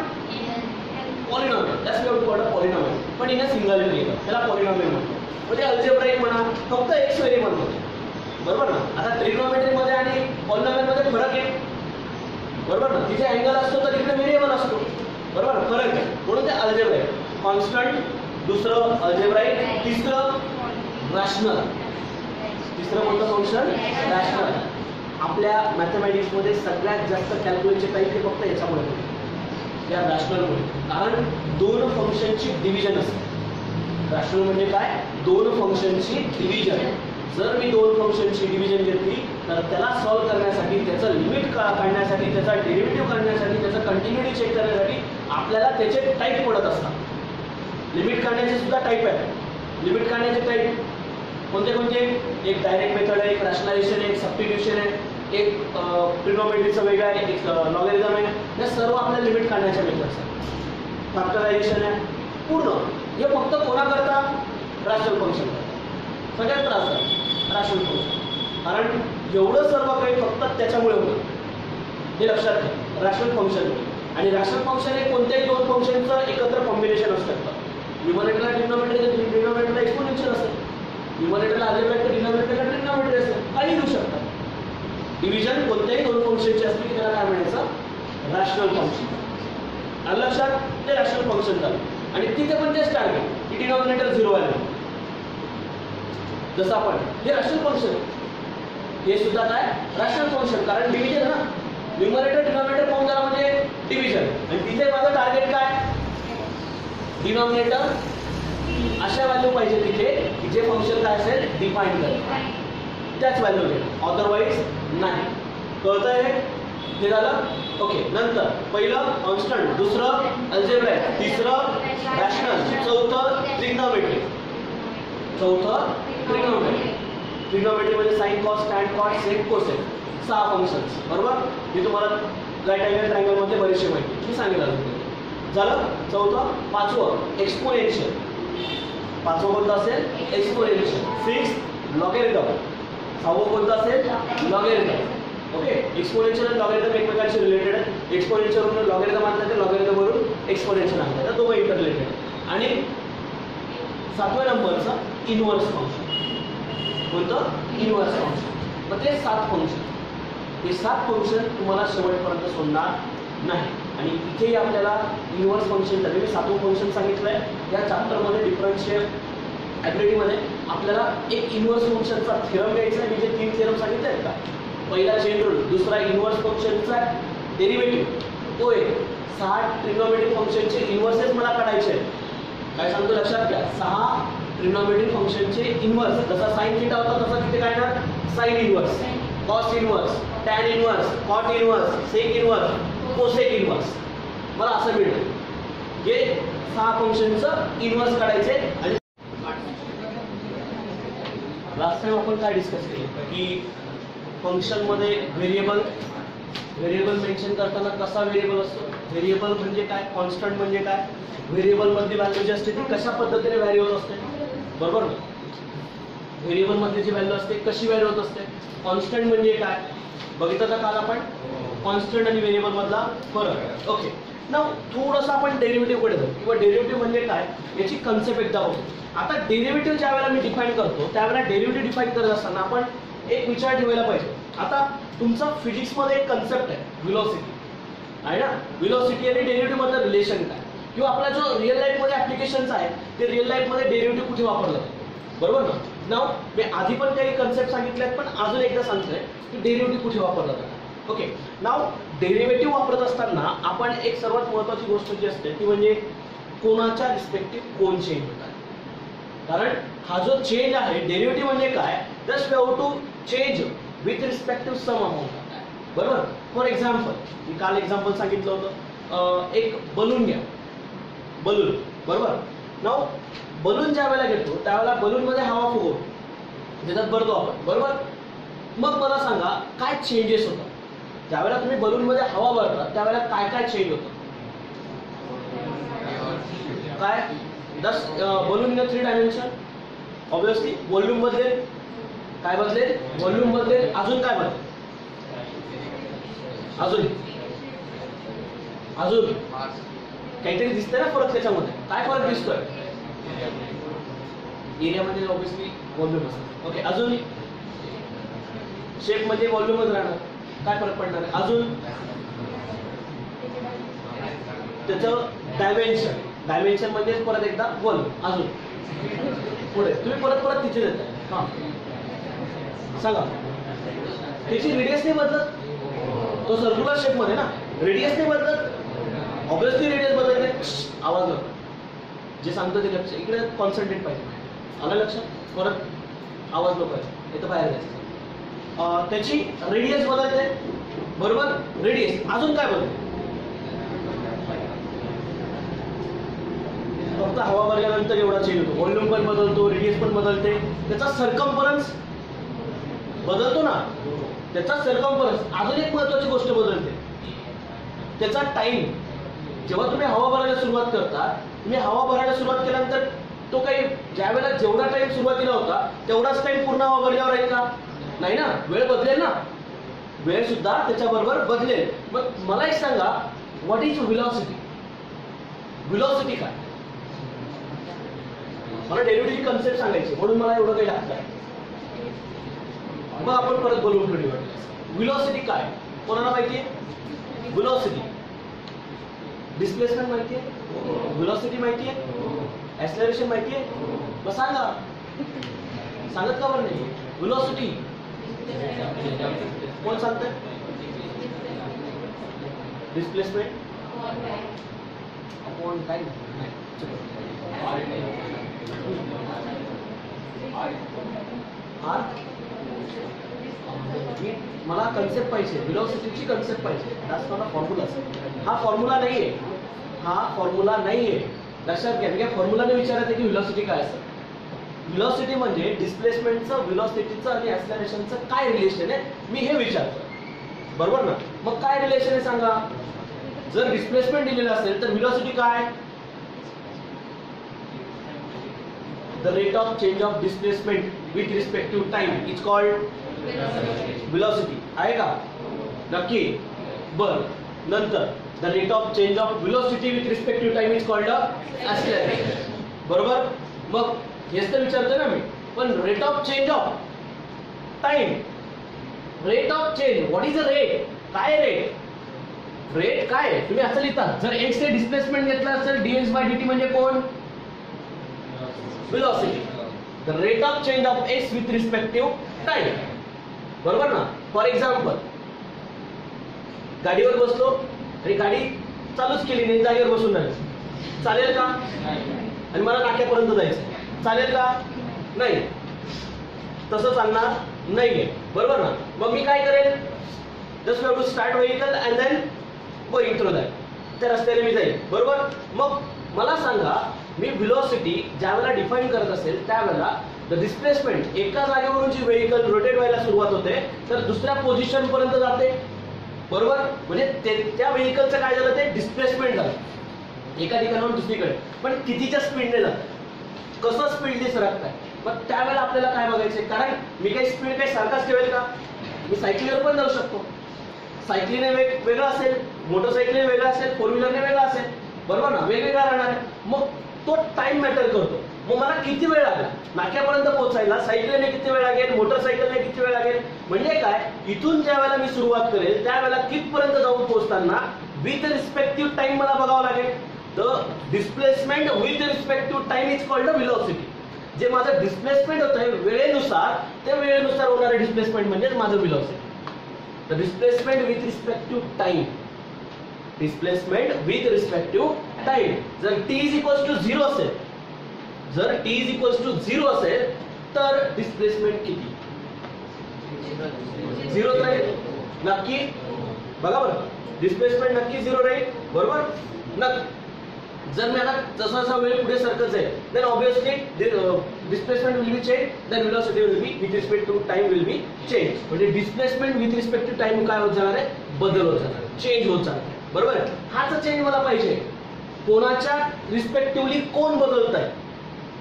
polynomial. That's what we call a polynomial. पण इन अ सिंगल व्हेरिएबल त्याला पॉलिनॉमियल म्हणतो. म्हणजे अल्जेब्राइक म्हणा फक्त एक्स व्हेरिएबल मध्ये, बरोबर ना. आता ट्रिग्नोमेट्री मध्ये आणि पॉलिनॉमियल मध्ये फरक आहे, बरोबर ना. तिथे अँगल असतो तर इकडे व्हेरिएबल असतो, बरोबर, फरक आहे. म्हणून ते अल्जेब्राइक कॉन्स्टंट. दुसरं अल्जेब्राइक. तिसरं रॅशनल. तिसरं कोणतं फंक्शन, रॅशनल. आपल्या मॅथमॅटिक्समध्ये सगळ्यात जास्त कॅल्क्युलेटचे टाईप हे फक्त याच्यामुळे होते, या रॅशनलमुळे. कारण दोन फंक्शनची डिव्हिजन असते. रॅशनल म्हणजे काय, दोन फंक्शनची डिव्हिजन. जर मी दोन फंक्शनची डिव्हिजन घेतली तर त्याला सॉल्व्ह करण्यासाठी, त्याचं लिमिट काढण्यासाठी, त्याचा डेरिव्हेटिव्ह काढण्यासाठी, त्याचं कंटिन्युटी चेक करण्यासाठी आपल्याला त्याचे टाईप पडत असतात. लिमिट काढण्याचे सुद्धा टाईप आहे. लिमिट काढण्याचे टाईप कोणते कोणते, एक डायरेक्ट मेथड आहे, एक रॅशनलायझेशन आहे, एक सबस्टिट्यूशन आहे, एक ट्रिग्नोमेट्रीचं वेगळं आहे, एक लॉगॅरिथम आहे. हे सर्व आपल्या लिमिट काढण्याच्या मेथड्स आहेत. फॅक्टरायझेशन आहे पूर्ण. हे फक्त कोणाकरता, रॅशनल फंक्शन करता. सगळ्यात त्रास आहे रॅशनल फंक्शन. कारण एवढं सर्व काही फक्त त्याच्यामुळे होतं, हे लक्षात घ्या, रॅशनल फंक्शन. आणि रॅशनल फंक्शन हे कोणत्याही दोन फंक्शनचं एकत्र कॉम्बिनेशन असू शकतं. न्यूमरेटरला ट्रिग्नोमेट्रीला एक्सपोनेन्शियल असतं, न्यूमरेटरला अल्जेब्राइक तर डिनॉमिनेटरला ट्रिग्नोमेट्री असेल, काही घेऊ शकतात. डिव्हिजन कोणत्याही दोन फंक्शनची असली की त्याला काय म्हणायचं, रॅशनल फंक्शन. आणि लक्षात, ते रॅशनल फंक्शन झालं. आणि तिथे पण तेच टार्गेट की डिनॉमिनेटर 0 व्हॅल्यू. जसं आपण हे रॅशनल फंक्शन, हे सुद्धा काय रॅशनल फंक्शन, कारण डिव्हिजन ना. न्यूमरेटर डिनॉमिनेटर फॉर्म झाला म्हणजे डिव्हिजन. आणि तिथे माझं टार्गेट काय, डिनॉमिनेटर अशा व्हॅल्यू पाहिजे तिथे की जे फंक्शन काय असेल डिफाईन कर, त्याच व्हॅल्यू घे, अदरवाईज नाही. कळतंय हे झालं. ओके. नंतर पहिलं कॉन्स्टंट, दुसरं अल्जेब्राइक, तिसरं रॅशनल, चौथं ट्रिग्नोमेट्री. ट्रिग्नोमेट्री म्हणजे साइन, कॉस, टॅन, कॉट, सेक, कोसेक. 6 फंक्शन्स, बरोबर. मी तुम्हाला राईट अँगल ट्रायंगलमध्ये बरेचसे माहिती मी सांगितलं झालं. चौथं. पाचवं एक्सपोनेन्शियल. पाचवं कोणतं असेल, एक्सपोनेन्शियल. 6 लॉगॅरिथम. 6वं कोणतं असेल, लॉगॅरिथम. ओके. एक्सपोनेन्शियल आणि लॉगॅरिथम एकमेकांशी रिलेटेड आहे. एक्सपोनेन्शियलवरून लॉगॅरिथम आणलं तर लॉगॅरिथमवरून एक्सपोनेन्शियल आणलं तर दोघं इंटर रिलेटेड आहे. आणि 7व्या नंबरचं इनव्हर्स फंक्शन. कोणतं, इनव्हर्स फंक्शन. मग ते 7 फंक्शन, हे 7 फंक्शन तुम्हाला शेवटपर्यंत सोडणार नाही. आणि इथेही आपल्याला इनव्हर्स फंक्शन झाले. मी 7वं फंक्शन सांगितलं आहे. या चॅप्टरमध्ये डिफरन्शियल ॲबिलिटीमध्ये आपल्याला एक इनव्हर्स फंक्शनचा थेरम घ्यायचा आहे. मी जे 3 थेरम सांगितले आहेत का, पहिला जनरल, दुसरा इनव्हर्स फंक्शनचा डेरिव्हेटिव्ह, तो एक. 6 ट्रिग्नोमेट्रिक फंक्शनचे इनव्हर्सेस मला काढायचे आहेत. काय सांगतो लक्षात घ्या, 6 ट्रिग्नोमेट्रिक फंक्शनचे इनव्हर्स. जसा साइन थिटा होता तसा तिथे काय ना, sine inverse, cos inverse, tan inverse, cot inverse, sec inverse, cosec inverse. मला असं मिळेल. हे 6 फंक्शनचं इनव्हर्स काढायचे. आणि लास्ट टाइम आपण काय डिस्कस केलं की फंक्शनमध्ये व्हेरिएबल मेन्शन करताना कसा व्हेरिएबल असतो. व्हेरिएबल म्हणजे काय, कॉन्स्टंट म्हणजे काय, व्हेरिएबलमधली व्हॅल्यू जी असते ती कशा पद्धतीने व्हॅरी होत असते, बरोबर ना. व्हेरिएबलमधली जी व्हॅल्यू असते कशी व्हॅरी होत असते. कॉन्स्टंट म्हणजे काय बघितलं का काल आपण, कॉन्स्टंट आणि व्हेरिएबल मधला फरक. ओके. नाव थोडंसं आपण डेरिव्हेटिव्हकडे जाऊ, किंवा डेरिव्हेटिव्ह म्हणजे काय याची कन्सेप्ट एकदा होतो. आता डेरिव्हेटिव्ह ज्या वेळेला मी डिफाईन करतो त्यावेळेला डेरिव्हेटिव्ह डिफाईन करत असताना आपण एक विचार ठेवायला पाहिजे. आता तुमचा फिजिक्समध्ये एक कन्सेप्ट आहे व्हेलॉसिटी, आहे ना. व्हेलॉसिटी आणि डेरिव्हेटिव्ह मधलं रिलेशन काय, किंवा आपला जो रिअल लाईफमध्ये ऍप्लिकेशन्स आहे ते रिअल लाईफमध्ये डेरिव्हेटिव्ह कुठे वापरलं जातं, बरोबर ना. नाव मी आधी पण काही कन्सेप्ट सांगितले आहेत, पण अजून एकदा सांगतोय की डेरिव्हेटिव्ह कुठे वापरला जातो. ओके, नाव डेरिव्हेटिव्ह वापरत असताना आपण एक सर्वात महत्त्वाची गोष्ट जी असते ती म्हणजे कोणाच्या रिस्पेक्टिव्ह कोण चेंज होतात. कारण हा जो चेंज आहे डेरिव्हेटिव्ह म्हणजे काय, just we have to change with respective some amount. बरोबर. फॉर एक्झाम्पल मी काल एक्झाम्पल सांगितलं होतं, एक बलून घ्या, बलून. बरोबर. नाव बलून ज्या वेळेला घेतो त्यावेळेला बलूनमध्ये हवा फुगवतो, ज्याच्यात भरतो आपण. बरोबर. मग मला सांगा काय चेंजेस होतात ज्यावेळेला तुम्ही बलूनमध्ये हवा भरता त्यावेळेला काय काय चेंज होतं. काय balloon in 3 dimension. Obviously volume बदलेल. काय बदलेल? व्हॉल्यूम बदलेल. अजून काय बदलेल? अजून काहीतरी दिसतंय ना फरक त्याच्यामध्ये. काय फरक दिसतोय? एरियामध्ये ऑब्विसली व्हॉल्यूम असतं. ओके. अजून शेप मध्ये व्हॉल्यूमच राहणार. काय फरक पडणार आहे? अजून त्याचं डायमेन्शन म्हणजे परत एकदा व्हॉल्यूम. अजून पुढे तुम्ही परत तिथे देताय. हा सांगा. त्याची रेडियस नाही बदलत. तो सर्क्युलर शेप मध्ये ना, रेडियस नाही बदलत. ऑब्विसली रेडियस बदलते. आवाज नको. जे सांगतो ते लक्ष इकडे कॉन्सन्ट्रेट पाहिजे. आलं लक्षात? परत आवाज नको आहे, इथं बाहेर जायचं. त्याची रेडियस बदलते. बरोबर. रेडियस. अजून काय बदलते? फक्त हवा भरल्यानंतर एवढा चेंज होतो. व्हॉल्यूम पण बदलतो, रेडियस पण बदलते. त्याचा सर्कम्फरन्स बदलतो ना, त्याचा सर्कम्फरन्स. अजून एक महत्वाची गोष्ट बदलते, त्याचा टाइम. जेव्हा तुम्ही हवा भरायला सुरुवात करता, तुम्ही हवा भरायला सुरुवात केल्यानंतर तो काही ज्यावेळेला जेवढा टाइम सुरुवातीला होता तेवढाच टाइम पूर्ण हवा भरल्यावर राहील का? नाही ना, वेळ बदलेल ना. वेळ सुद्धा त्याच्याबरोबर बदलेल. मग मला एक सांगा, व्हॉट इज व्हेलॉसिटी? व्हेलॉसिटी काय? मला डेरिव्हेटिव्हची कन्सेप्ट सांगायची म्हणून मला एवढं काही लागतं. मग आपण परत बोलून थोडी वेळ. व्हेलॉसिटी काय कोणाला माहिती आहे? व्हेलॉसिटी. डिस्प्लेसमेंट माहिती आहे? व्हेलॉसिटी माहिती आहे? ऍक्सेलरेशन माहिती आहे? मग सांगा. सांगत का बरं नाही? व्हेलॉसिटी कोण सांगतंय? डिस्प्लेसमेंट आपण काय मला कन्सेप्ट पाहिजे, व्हेलॉसिटीची कन्सेप्ट पाहिजे. त्याच मला फॉर्म्युला असेल. हा फॉर्म्युला नाहीये, हा फॉर्म्युला नाहीये. लक्षात घ्या. मी फॉर्म्युलाने विचारते की व्हेलॉसिटी काय असतं. व्हेलॉसिटी म्हणजे डिस्प्लेसमेंटचं, व्हेलॉसिटीचं आणि ऍक्सेलरेशनचं काय रिलेशन आहे मी हे विचारतो. बरोबर ना. मग काय रिलेशन आहे सांगा. जर डिस्प्लेसमेंट दिलेलं असेल तर व्हेलॉसिटी काय? The rate of change of displacement with respective time is called velocity. आहे का? नक्की. बर. नंतर the rate of change of velocity with respective time is called acceleration. बरोबर. मग हेच तर विचारतोय ना मी. पण rate of change of time, rate of change, what is a rate? काय रेट? रेट काय तुम्ही असं लिहिता. जर एक्स हे डिस्प्लेसमेंट घेतला असेल dx by dt म्हणजे कोण? Velocity. The rate of change of x with respective time. बरोबर ना. फॉर एक्झाम्पल गाडीवर बसलो आणि गाडी चालूच केली नाही, जागेवर बसून नाही, चालेल का? आणि मला नाक्यापर्यंत जायचं, चालेल का? नाही. तसं चालणार नाहीये. बरोबर ना. मग मी काय करेल? Just have to start vehicle and then going through that. त्या रस्त्याने मी जाईल. बरोबर. मग मला सांगा, मी व्हेलॉसिटी ज्यावेळेला डिफाईन करत असेल त्यावेळेला द डिस्प्लेसमेंट एका जागेवरून जी व्हेकल रोटेट व्हायला सुरुवात होते तर दुसऱ्या पोझिशन पर्यंत जाते. बरोबर. म्हणजे त्या व्हेकलचं काय झालं? ते डिस्प्लेसमेंट झालं एका ठिकाणाहून दुसरीकडे. पण कितीच्या स्पीडने जातं, कसं स्पीडने सरकताय. मग त्यावेळेला आपल्याला काय बघायचंय? कारण मी काही स्पीड काही सारखाच ठेवेल का? मी सायकलीवर पण जाऊ शकतो. सायकलीने वेगळं असेल, मोटरसायकलीने वेगळं असेल, फोर व्हीलरने वेगळं असेल. बरोबर ना. वेगवेगळा राहणार आहे. मग तो टाइम मॅटर करतो. मग मला किती वेळ लागला नाक्यापर्यंत पोहोचायला? सायकलीने किती वेळ लागेल, मोटरसायकलने किती वेळ लागेल? म्हणजे काय, इथून ज्या वेळेला मी सुरुवात करेल त्यावेळेला कितपर्यंत जाऊन पोहोचताना विथ रिस्पेक्टिव्ह टाइम मला बघावं लागेल. The displacement with respective time is called the velocity. जे माझं डिस्प्लेसमेंट होतं वेळेनुसार, त्या वेळेनुसार होणारे डिस्प्लेसमेंट म्हणजे माझं velocity. The displacement with respect to time, displacement with respect to time. जर t इज इक्वल्स टू 0 असेल, जर t इज इक्वल्स टू 0 असेल तर डिस्प्लेसमेंट किती? 0 राहील नक्की. बघा बरं, डिस्प्लेसमेंट नक्की 0 राहील, बरोबर. नक्की. जर मी आता जसा जसा वेळ पुढे सरकत जाईल, then obviously displacement will be change, then velocity will be with respect to time will be change. म्हणजे displacement with respect to time काय होत जाणार आहे? बदल होत जाणार, चेंज होत जाणार आहे, बरोबर. हाच चेंज मला पाहिजे. कोणाच्या रिस्पेक्टिव्हली कोण बदलत आहे,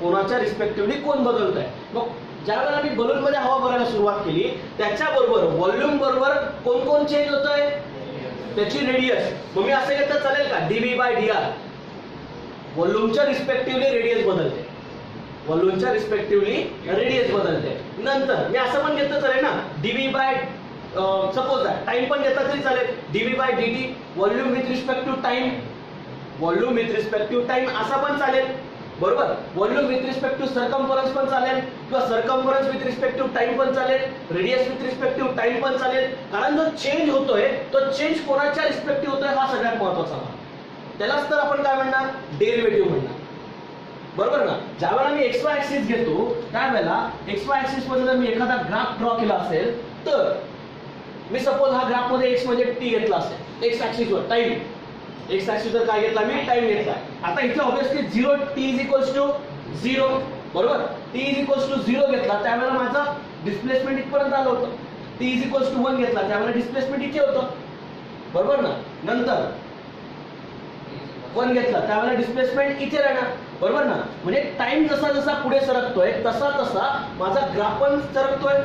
कोणाच्या रिस्पेक्टिव्हली कोण बदलत आहे. मग ज्यावेळेला मी बलून मध्ये हवा भरायला सुरुवात केली, त्याच्याबरोबर व्हॉल्यूम बरोबर कोण कोण चेंज होत आहे? त्याची रेडियस. मग मी असं घेतलं चालेल का? dv/dr. व्हॉल्यूमच्या रिस्पेक्टिव्हली रेडियस बदलते, व्हॉल्यूमच्या रिस्पेक्टिव्हली रेडियस बदलते. नंतर मी असं पण घेतलं चालेल ना, सपोज टाइम पण घेतला तरी चालेल, dv/dt. Volume with respect to time, volume with respect to time असा पण चालेल, बरोबर. Volume with respect to circumference पण चालेल, किंवा circumference with respect to time पण चालेल, radius with respect to time पण चालेल. कारण जो चेंज होतोय तो चेंज कोणाच्या रिस्पेक्टिव्ह होतोय हा सगळ्यात महत्वाचा भाग. त्यालाच तर आपण काय म्हणणार? डेरिव्हेटिव्ह म्हणणार, बरोबर ना. ज्यावेळेला मी एक्स वाय ऍक्सिस घेतो त्यावेळेला एक्स वाय ऍक्सिस मध्ये जर मी एखादा ग्राफ ड्रॉ केला असेल, तर मी सपोज हा ग्राफ मध्ये एक्स म्हणजे टी घेतला असेल, एक्स ऍक्सिस वर टाइम, एक्स ऍक्सिस वर काय घेतला मी? टाइम घेतला. आता इथे obviously 0 t is equals to 0, बरोबर. t इज इक्वल्स टू 0 घेतला त्यावेळेला माझा डिस्प्लेसमेंट इथपर्यंत आलं होतं. t इज इक्वल्स टू 1 घेतला त्यावेळेला डिस्प्लेसमेंट इथे होतं, बरोबर ना. नंतर 1 घेतला त्यावेळेला डिस्प्लेसमेंट इथे राहणार, बरोबर ना. म्हणजे टाइम जसा जसा पुढे सरकतोय तसा तसा माझा ग्राफ पण सरकतोय,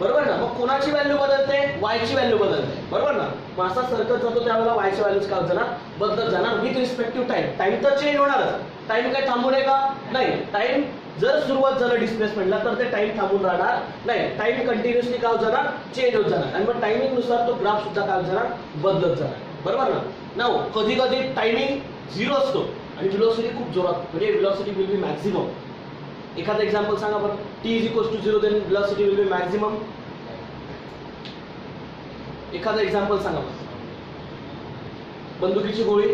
बरोबर ना. मग कोणाची व्हॅल्यू बदलते? y ची व्हॅल्यू बदलते, बरोबर ना. मग असा सरकत जातो त्यावेळेला y ची व्हॅल्यूज काय जाणार? बदलत जाणार with respect to time. Time तर चेंज होणारच, टाइम काय थांबू नये का? नाही. टाइम जर सुरुवात झालं डिस्प्लेसमेंटला तर ते टाइम थांबून राहणार नाही. टाइम कंटिन्युअसली काय होत जाणार? चेंज होत जाणार. आणि मग टायमिंग नुसार तो ग्राफ सुद्धा काय होत जाणार? बदलत जाणार, बरोबर ना. नाव कधी कधी टायमिंग 0 असतो आणि वेलोसिटी खूप जोरात, म्हणजे वेलोसिटी विल बी मॅक्सिमम. एखादा एक्झाम्पल सांगा बरं. t is equals to 0 then velocity will be maximum. एखादा एक्झाम्पल सांगा बरं. बंदुकीची गोळी,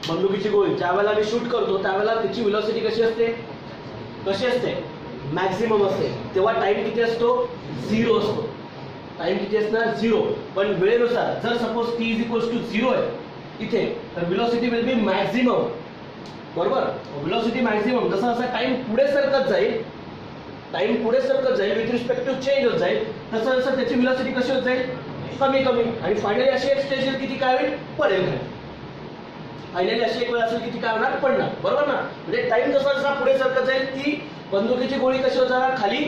बंदुकीची गोळी ज्यावेळेला मी शूट करतो त्यावेळेला त्याची वेलोसिटी कशी असते? कशी असते? मॅक्सिमम असते. तेव्हा टाइम किती असतो? 0 असतो. टाइम किती असणार? 0. पण वेळेनुसार जर suppose t is equals to 0 आहे इथे, तर वेलोसिटी विल बी मॅक्सिमम, बरोबर. Velocity maximum. जसा जसा टाइम पुढे सरकत जाईल, टाइम पुढे सरकत जाईल विथ रिस्पेक्ट टू चेंज होत जाईल, तसं जसं त्याची वेलोसिटी कशी होत जाईल? कमी कमी. आणि फायनली अशी एक स्टेज येईल किती काय होईल? पडेल. फायनली अशी एक वेळ असेल किती काय होणार? पडणार, बरोबर ना. म्हणजे टाइम जसा जसा पुढे सरकत जाईल ती बंदुकीची गोळी कशी होत जाणार? खाली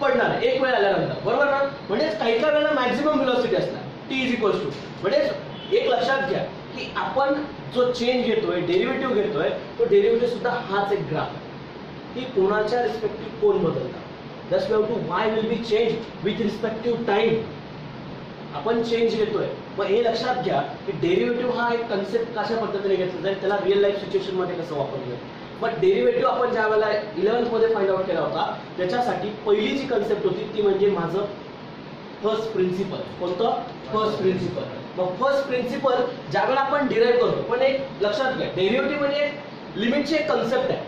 पडणार एक वेळ आल्यानंतर, बरोबर ना. म्हणजे काही काही वेळेला मॅक्सिमम वेलोसिटी असणार t इज इक्वल्स टू. म्हणजे एक लक्षात घ्या की आपण जो चेंज घेतोय, डेरिव्हेटिव्ह घेतोय, तो डेरिव्हेटिव्ह सुद्धा हाच एक ग्राफ आहे की कोणाच्या रिस्पेक्टिव्ह कोण बदलतात. Just we have to y will be change with respective time. आपण चेंज घेतोय. मग हे लक्षात घ्या की डेरिव्हेटिव्ह हा एक कन्सेप्ट कशा पद्धतीने घेतला जाईल, त्याला रिअल लाईफ सिच्युएशन मध्ये कसं वापरलं जाईल. बट डेरिव्हेटिव्ह आपण ज्या वेळेला 11th मध्ये फाइंड आउट केला होता त्याच्यासाठी पहिली जी कन्सेप्ट होती ती म्हणजे माझं फर्स्ट प्रिन्सिपल. कोणतं? First principle. मग फर्स्ट प्रिन्सिपल ज्यावेळेला आपण डिराईव्ह करतो, पण एक लक्षात घ्या डेरिव्हेटिव्ह म्हणजे लिमिटची एक कन्सेप्ट आहे,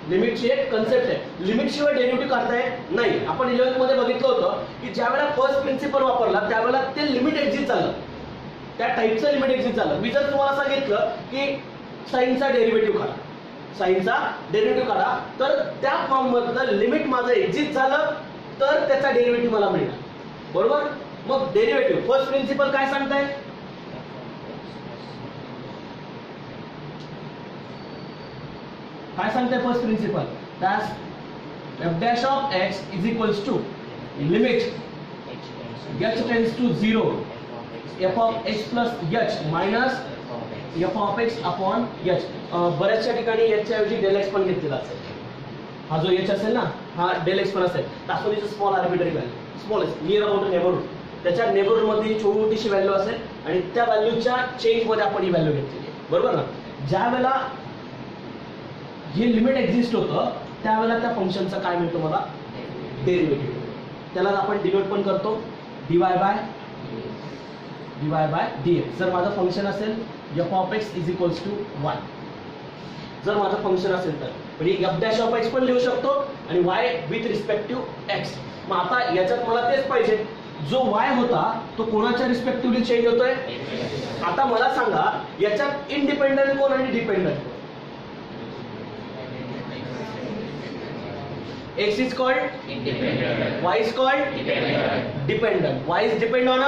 लिमिटची एक कन्सेप्ट आहे. लिमिट शिवाय डेरिव्हेटिव्ह करता येत नाही. आपण 11th मध्ये बघितलं होतं की ज्यावेळेला फर्स्ट प्रिन्सिपल वापरला त्यावेळेला ते लिमिट एक्झिस्ट झालं, त्या टाईपचं लिमिट एक्झिस्ट झालं. मी जर तुम्हाला सांगितलं की साइनचा डेरिव्हेटिव्ह काढा, साइनचा डेरिव्हेटिव्ह काढा, तर त्या फॉर्म मधलं लिमिट माझं एक्झिस्ट झालं तर त्याचा डेरिव्हेटिव्ह मला मिळणार, बरोबर. मग डेरिव्हेटिव्ह फर्स्ट प्रिन्सिपल काय सांगताय? काय सांगताय first principle? That f dash of x is equals to limit h tends to 0 f of x plus h minus f of x upon h. बऱ्याचशा ठिकाणी h च्या ऐवजी del x पण घेतलेला असेल. हा जो h असेल ना, हा del x पण असेल. that's one is a small arbitrary value, smallest near about a neighborhood. त्याच्या नेबरहूड मध्ये छोटीशी व्हॅल्यू असेल आणि त्या व्हॅल्यूच्या चेंज मध्ये आपण ही व्हॅल्यू घेतलेली आहे, बरोबर ना. ज्या वेळेला हे लिमिट एक्झिस्ट होतं त्यावेळेला त्या फंक्शनचा काय मिळतो मला? डेरिव्हेटिव्ह. त्याला आपण डिनोट पण करतो dy बाय dx. जर माझं फंक्शन असेल f of x is equals to 1, जर माझं फंक्शन असेल तर म्हणजे f डॅश ऑफ x पण लिहू शकतो आणि y with respect to x. मग आता याच्यात मला तेच पाहिजे, जो y होता तो कोणाच्या रिस्पेक्टिव्हली चेंज होतोय. आता मला सांगा याच्यात इंडिपेंडंट कोण आणि डिपेंडंट कोण. x is called independent, y is called dependent. y is depend on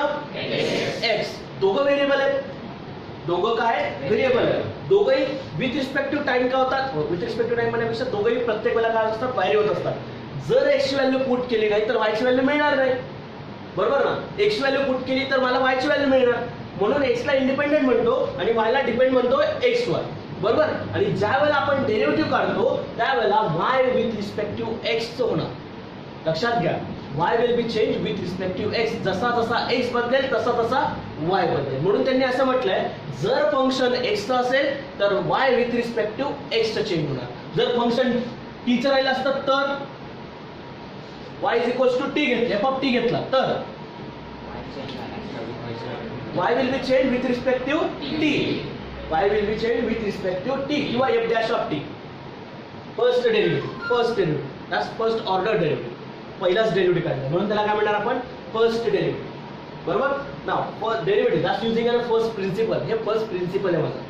x. दोघं व्हेरिएबल आहेत, दोघं काय व्हेरिएबल आहेत, दोघंही विथ रिस्पेक्ट टू टाइम काय होतात. विथ रिस्पेक्ट टू टाइम म्हणण्यापेक्षा दोघंही प्रत्येक वेळेला काय असतात, व्हॅरी होत असतात. जर x ची व्हॅल्यू पुट केली नाही तर y ची व्हॅल्यू मिळणार नाही, बरोबर ना. x ची व्हॅल्यू पुट केली तर मला y ची व्हॅल्यू मिळणार. म्हणून x ला इंडिपेंडंट म्हणतो आणि y ला डिपेंड म्हणतो x वर, बरोबर. आणि ज्या वेळेला आपण डेरिव्हेटिव्ह काढतो त्यावेळेला y with respect to x च होणार. लक्षात घ्या, y will be change with respect to x. जसा जसा x बदलेल तसा तसा y बदलेल. म्हणून त्यांनी असं म्हटलंय, जर फंक्शन x चं असेल तर y with respect to x च चेंज होणार. जर फंक्शन t चं राहिलं असतं तर y is equals to t घेतलं, f ऑफ t घेतला तर y will be change with respect to t. y will be changed with respect to t किंवा f dash of t. First derivative that's first order derivative, पहिलाच derivative काढला म्हणून त्याला काय म्हणणार आपण, फर्स्ट डेरिव्हेटिव्ह, बरोबर. नाव first derivative that's using as first principle. हे फर्स्ट प्रिन्सिपल आहे माझा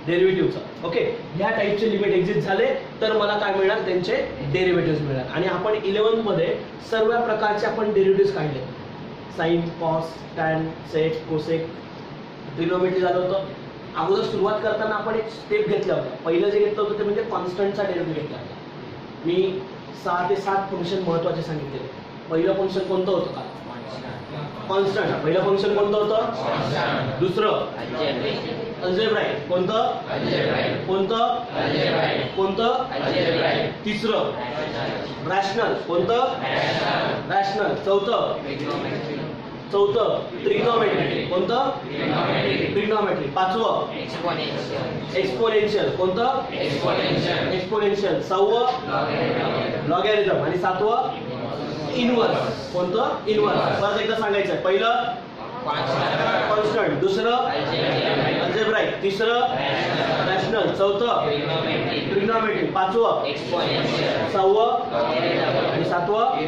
डेरिव्हेटिव्हचा. ओके, ह्या टाइपचे लिमिट एक्झिस्ट झाले तर मला काय मिळणार, त्यांचे डेरिव्हेटिव्ह मिळणार. आणि आपण 11th मध्ये सर्व प्रकारचे आपण डेरिव्हेटिव्ह काढले. साइन, कॉस, टॅन, सेक, कोसेक, ट्रिग्नोमेट्री झालं होतं. अगोदर सुरुवात करताना आपण एक स्टेप घेतला होता. पहिलं जे घेतलं होतं ते म्हणजे कॉन्स्टंटचा डेरिव्हेटिव्ह घेतला होता. मी 6 ते 7 फंक्शन महत्त्वाचे सांगितले. पहिलं फंक्शन कोणतं होतं का, कॉन्स्टंट. पहिलं फंक्शन कोणतं होतं, दुसरं अल्जेब्राइक, कोणतं तिसरं रॅशनल, कोणतं रॅशनल, चौथं ट्रिग्नोमेट्री, कोणतं ट्रिग्नोमेट्री, पाचवं एक्सपोनेन्शियल, कोणतं एक्सपोनेन्शियल, 6वं लॉगॅरिथम आणि 7वं इनव्हर्स, कोणतं इनव्हर्स. परत एकदा सांगायचं, पहिलं कॉन्स्टंट, दुसरं अल्जेब्राइक, तिसरं रॅशनल, चौथं ट्रिग्नोमेट्री, पाचवं 6वं आणि 7वं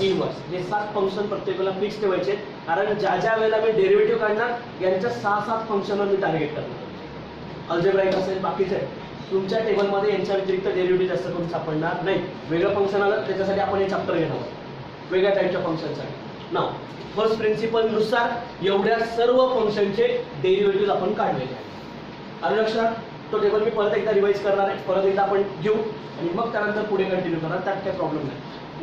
इनव्हर्स. हे 7 फंक्शन प्रत्येकाला फिक्स ठेवायचे, कारण ज्या ज्या वेळेला मी डेरिव्हेटिव्ह काढणार यांच्या 6-7 फंक्शनवर मी टार्गेट करणार. अल्जेब्राइक असेल, बाकीचे तुमच्या टेबलमध्ये यांच्या व्यतिरिक्त डेरिव्हेटिव्ह जास्त करून सापडणार नाही. वेगळं फंक्शन आलं त्याच्यासाठी आपण हे चॅप्टर घेणार आहोत, वेगळ्या टाईपच्या फंक्शनसाठी. नाव फर्स्ट प्रिन्सिपल नुसार एवढ्या सर्व फंक्शनचे डेरिव्हेटिव्ह आपण काढलेले आहेत. आलं लक्षात. तो टेबल मी परत एकदा रिवाइज करणार आहे, परत एकदा आपण घेऊ आणि मग त्यानंतर पुढे कंटिन्यू करणार, त्यात काही प्रॉब्लेम नाही.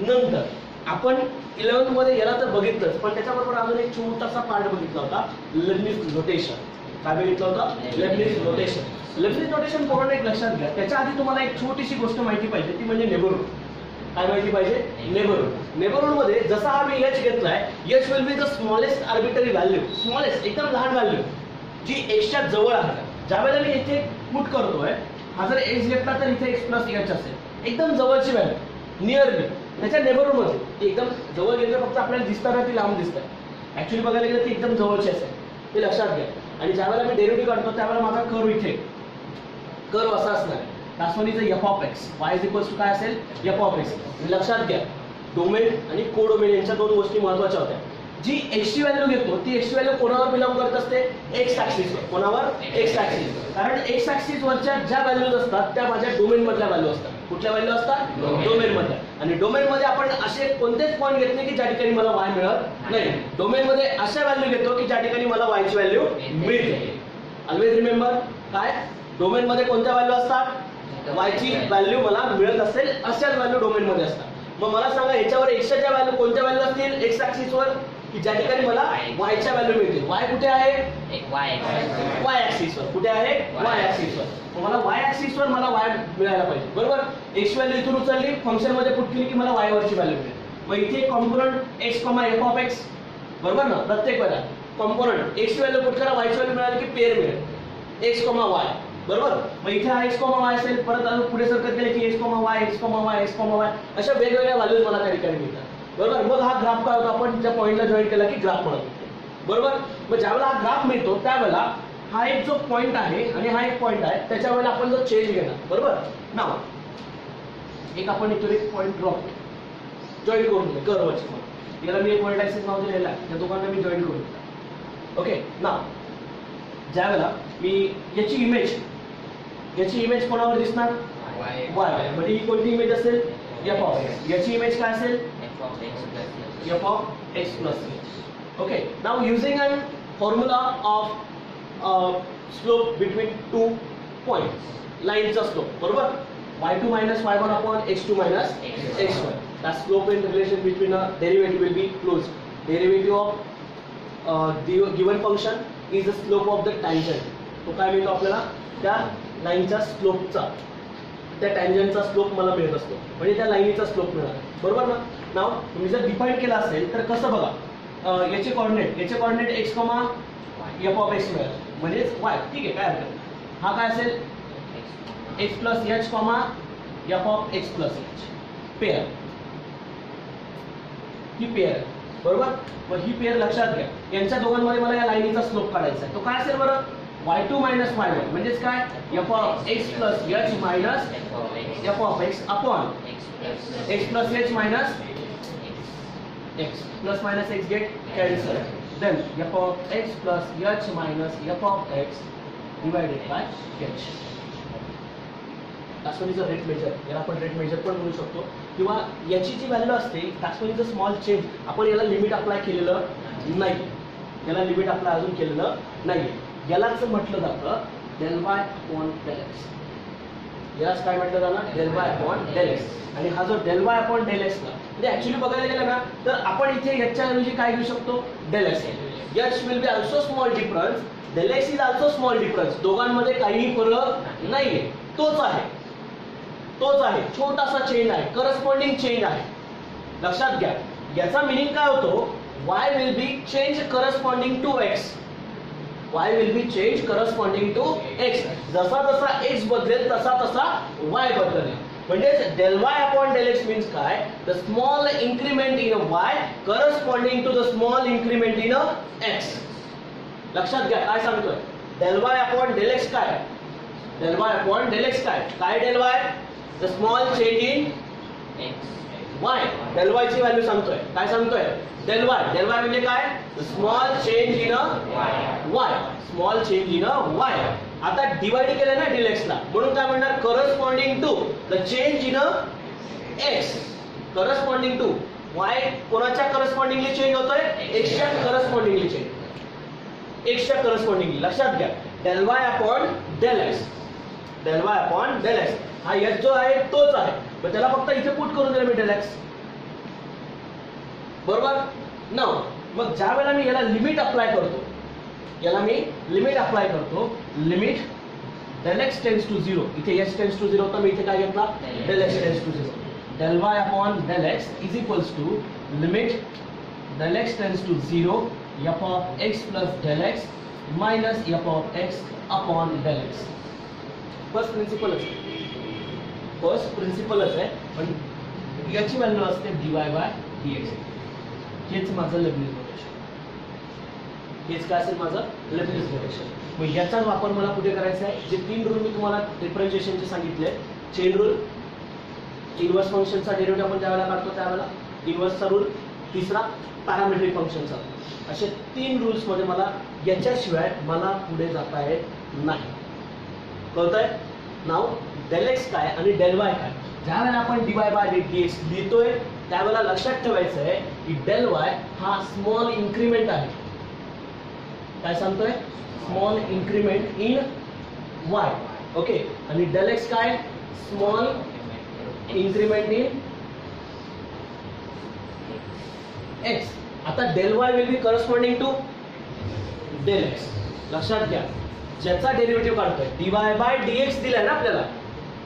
नंतर आपण 11th मध्ये याला तर बघितलंच, पण त्याच्याबरोबर अजून एक छोटासा पार्ट बघितला होता, लेबनिझ नोटेशन. काय बघितलं होतं, लेबनिझ नोटेशन. लेबनिझ नोटेशन पूर्ण एक लक्षात घ्या. त्याच्या आधी तुम्हाला एक छोटीशी गोष्ट माहिती पाहिजे, ती म्हणजे नेबरहूड. काय माहिती पाहिजे, नेबरहूड. नेबरहूड मध्ये जसा हा मी एच घेतलाय, H will be the smallest arbitrary value, smallest एकदम लहान व्हॅल्यू जी एक्सच्या जवळ आहे. ज्यावेळेला मी इथे पुट करतोय, हा जर एक्स घेतला तर इथे एक्स प्लस एच असेल, एकदम जवळची व्हॅल्यू, नियरली त्याच्या नेबरहूड मध्ये. एकदम जवळ गेलं फक्त आपल्याला दिसताना ती लांब दिसतात, ऍक्च्युली बघायला गेलं ती एकदम जवळची असेल, ते लक्षात घ्या. आणि ज्यावेळेला मी डेरिव्हेटिव्ह काढतो त्यावेळेला माझा कर्व इथे, कर्व असा असणार, तासवणीचं f of x, y is equals to काय असेल, एफ ऑफ एक्स. लक्षात घ्या, डोमेन आणि कोडोमेन यांच्या 2 गोष्टी महत्त्वाच्या होत्या. जी एक्स ची व्हॅल्यू घेतो ती एक्स ची व्हॅल्यू कोणावर बिलॉंग करत असते, एक्स ऍक्सिसवर. कोणावर, एक्स ऍक्सिस. कारण एक्स ऍक्सिस वरच्या ज्या व्हॅल्यूज असतात त्या माझ्या डोमेन मधल्या व्हॅल्यू असतात. कुठल्या व्हॅल्यू असतात, डोमेन मधल्या. आणि डोमेन मध्ये आपण असे कोणतेच पॉईंट घेत नाही की ज्या ठिकाणी मला वाय मिळत नाही. डोमेन मध्ये अशा व्हॅल्यू घेतो की ज्या ठिकाणी मला वाय ची व्हॅल्यू मिळते. ऑलवेज रिमेंबर, काय डोमेन मध्ये कोणत्या व्हॅल्यू असतात, वाय ची व्हॅल्यू मला मिळत असेल अशाच व्हॅल्यू डोमेन मध्ये असतात. मग मला सांगा याच्यावर एक्सच्या व्हॅल्यू कोणत्या व्हॅल्यू असतील, एक्स ऍक्सिस वर, की ज्या ठिकाणी मला वायच्या व्हॅल्यू मिळते. वाय कुठे आहे, वाय ऍक्सिस वर. कुठे आहे, वाय ऍक्सिस वर. मला वाय ऍक्सिस वर मला वाय मिळायला पाहिजे, बरोबर. एक्स व्हॅल्यू इथून उचलली, फंक्शन मध्ये पुट केली की मला वाय वरची व्हॅल्यू मिळेल. मग इथे component x comma F of x, बरोबर ना. प्रत्येक वेळेला कॉम्पोनंट एक्स व्हॅल्यू पुट करा, वायची व्हॅल्यू मिळाली की पेअर मिळेल, एक्स कॉमा वाय, बरोबर. मग इथे हा एक्स कॉमा वाय असेल, परत अजून पुढे सरकत गेले की x comma y, x comma y, x comma y, अशा वेगवेगळ्या व्हॅल्यूज मला त्या ठिकाणी मिळतात. बरोबर. मग हा ग्राफ काय होतो, आपण त्या पॉईंटला जॉईन केला की ग्राफ म्हणतो. बरोबर. मग ज्यावेळेला हा ग्राफ मिळतो त्यावेळेला हा एक जो पॉईंट आहे आणि हा एक पॉईंट आहे, त्याच्या वेळेला आपण जो चेंज घेणार. बरोबर. नाव एक आपण इथे एक पॉईंट ड्रॉप जॉईन करून दिले कर्वची. याला मी एक व्हर्टायसिस नाव दिलेलं आहे, त्या दोघांना मी जॉईन करून दिलं. ओके. नाव ज्यावेळेला मी याची इमेज कोणावर दिसणार, वाय. म्हणजे ही कोणती इमेज असेल, एफ ऑफ एक्स. याची इमेज काय असेल, f of x plus h. Okay. Now using an formula of slope between two points, लाईनचा स्लोप. बरोबर. y2 minus y1 upon x2 minus x1. That slope in relation between a derivative will be closed. Derivative of the given function is the slope of the tangent. तो काय मिळतो आपल्याला, त्या लाईनच्या स्लोपचा, त्या टँजंटचा slope मला मिळत असतो, म्हणजे त्या लाईनीचा स्लोप मिळणार. बरोबर ना. नाव तुम्ही जर डिफाईन केला असेल तर कसं बघा, याचे coordinate x, f of x मिळेल, म्हणजेच y. ठीक आहे, काय हरकत. हा काय असेल, x plus H comma F of x plus H. Pair, he pair आहे. बरोबर. मग ही पेअर लक्षात घ्या, यांच्या दोघांमध्ये मला या लाईनीचा स्लोप काढायचा आहे. तो काय असेल बरं, y2 minus y1 म्हणजेच काय, f of x plus h minus f of x upon x plus h minus x. Plus minus x get cancel. Then f of x plus h minus f of x divided by h. टास्कनीचं rate measure, याला आपण rate major पण म्हणू शकतो, किंवा याची जी value असते टास्कनीचं small change, आपण याला लिमिट अप्लाय केलेलं नाही, याला लिमिट अप्लाय अजून केलेलं नाही. यालाच म्हटलं जातं del y upon del x. यालाच काय म्हटलं जाणार, del y upon del x. आणि हा जो del y upon del x ला म्हणजे ऍक्च्युली बघायला गेलं ना, तर आपण इथे याच्या ऐवजी काय घेऊ शकतो, del x. H will be also small difference, del x is also small difference. दोघांमध्ये काहीही फरक नाहीये, तोच आहे. छोटासा चेंज आहे, करस्पॉन्डिंग चेंज आहे. लक्षात घ्या. याचा मिनिंग काय होतो, y will be change corresponding to x. y will be change corresponding to x. जसा जसा x बदलेल तसा तसा y बदलेल. म्हणजे del y upon del x means काय, the small increment in y corresponding to the small increment in x. लक्षात घ्या काय सांगतोय, del y upon del x काय, del y upon del x काय del y, the small change in y. Del y ची value सांगतोय, काय सांगतोय, डेल y म्हणजे काय, the small change in y. Small change in y. आता divide केलं ना डेल x ला, म्हणून काय म्हणणार, corresponding to the change in x. Corresponding to y कोणाच्या करस्पॉन्डिंगली चेंज होतोय, x च्या करस्पॉन्डिंगली चेंज, x च्या करस्पॉन्डिंगली. लक्षात घ्या, del y upon del x. Del y upon del x. हा h जो आहे तोच आहे, पण त्याला फक्त इथे पुट करून दिलं मी डेल x. बरोबर. नाव मग ज्या वेळेला मी याला लिमिट अप्लाय करतो, limit del x tends to 0. इथे h टेन्स टू 0 तर मी इथे काय घेतला, del x tends to 0. Del y upon del x is equals to limit del x tends to 0 f of x plus del x minus f of x upon del x. First प्रिन्सिपलच आहे, पण याची value असते dy by dx. हेच माझं Leibniz notation, हेच काय असेल माझं लेबनिझ नोटेशन. मग याचा वापर मला कुठे करायचा आहे, जे 3 रूल मी तुम्हाला डिफरन्शिएशनचे सांगितले, चेन रूल, इनव्हर्स फंक्शनचा डेरिव्हेटिव्ह आपण ज्यावेळेला काढतो त्यावेळेला इनव्हर्सचा रूल, तिसरा पॅरामेट्रिक फंक्शनचा. असे 3 रूल्स मध्ये मला याच्याशिवाय मला पुढे जाता येत नाही. कळतंय. नाव डेल एक्स काय आणि डेल वाय काय, ज्यावेळेला आपण dy बाय dx लिहितोय त्यावेळेला लक्षात ठेवायचं आहे की डेल वाय हा स्मॉल इन्क्रीमेंट आहे. काय सांगतोय, small increment in y. Okay. आणि डेल एक्स काय, स्मॉल इन्क्रीमेंट इन x. आता del y will be corresponding to del x. लक्षात घ्या, ज्याचा डेरिव्हेटिव्ह काढतोय dy बाय dx दिलाय ना आपल्याला.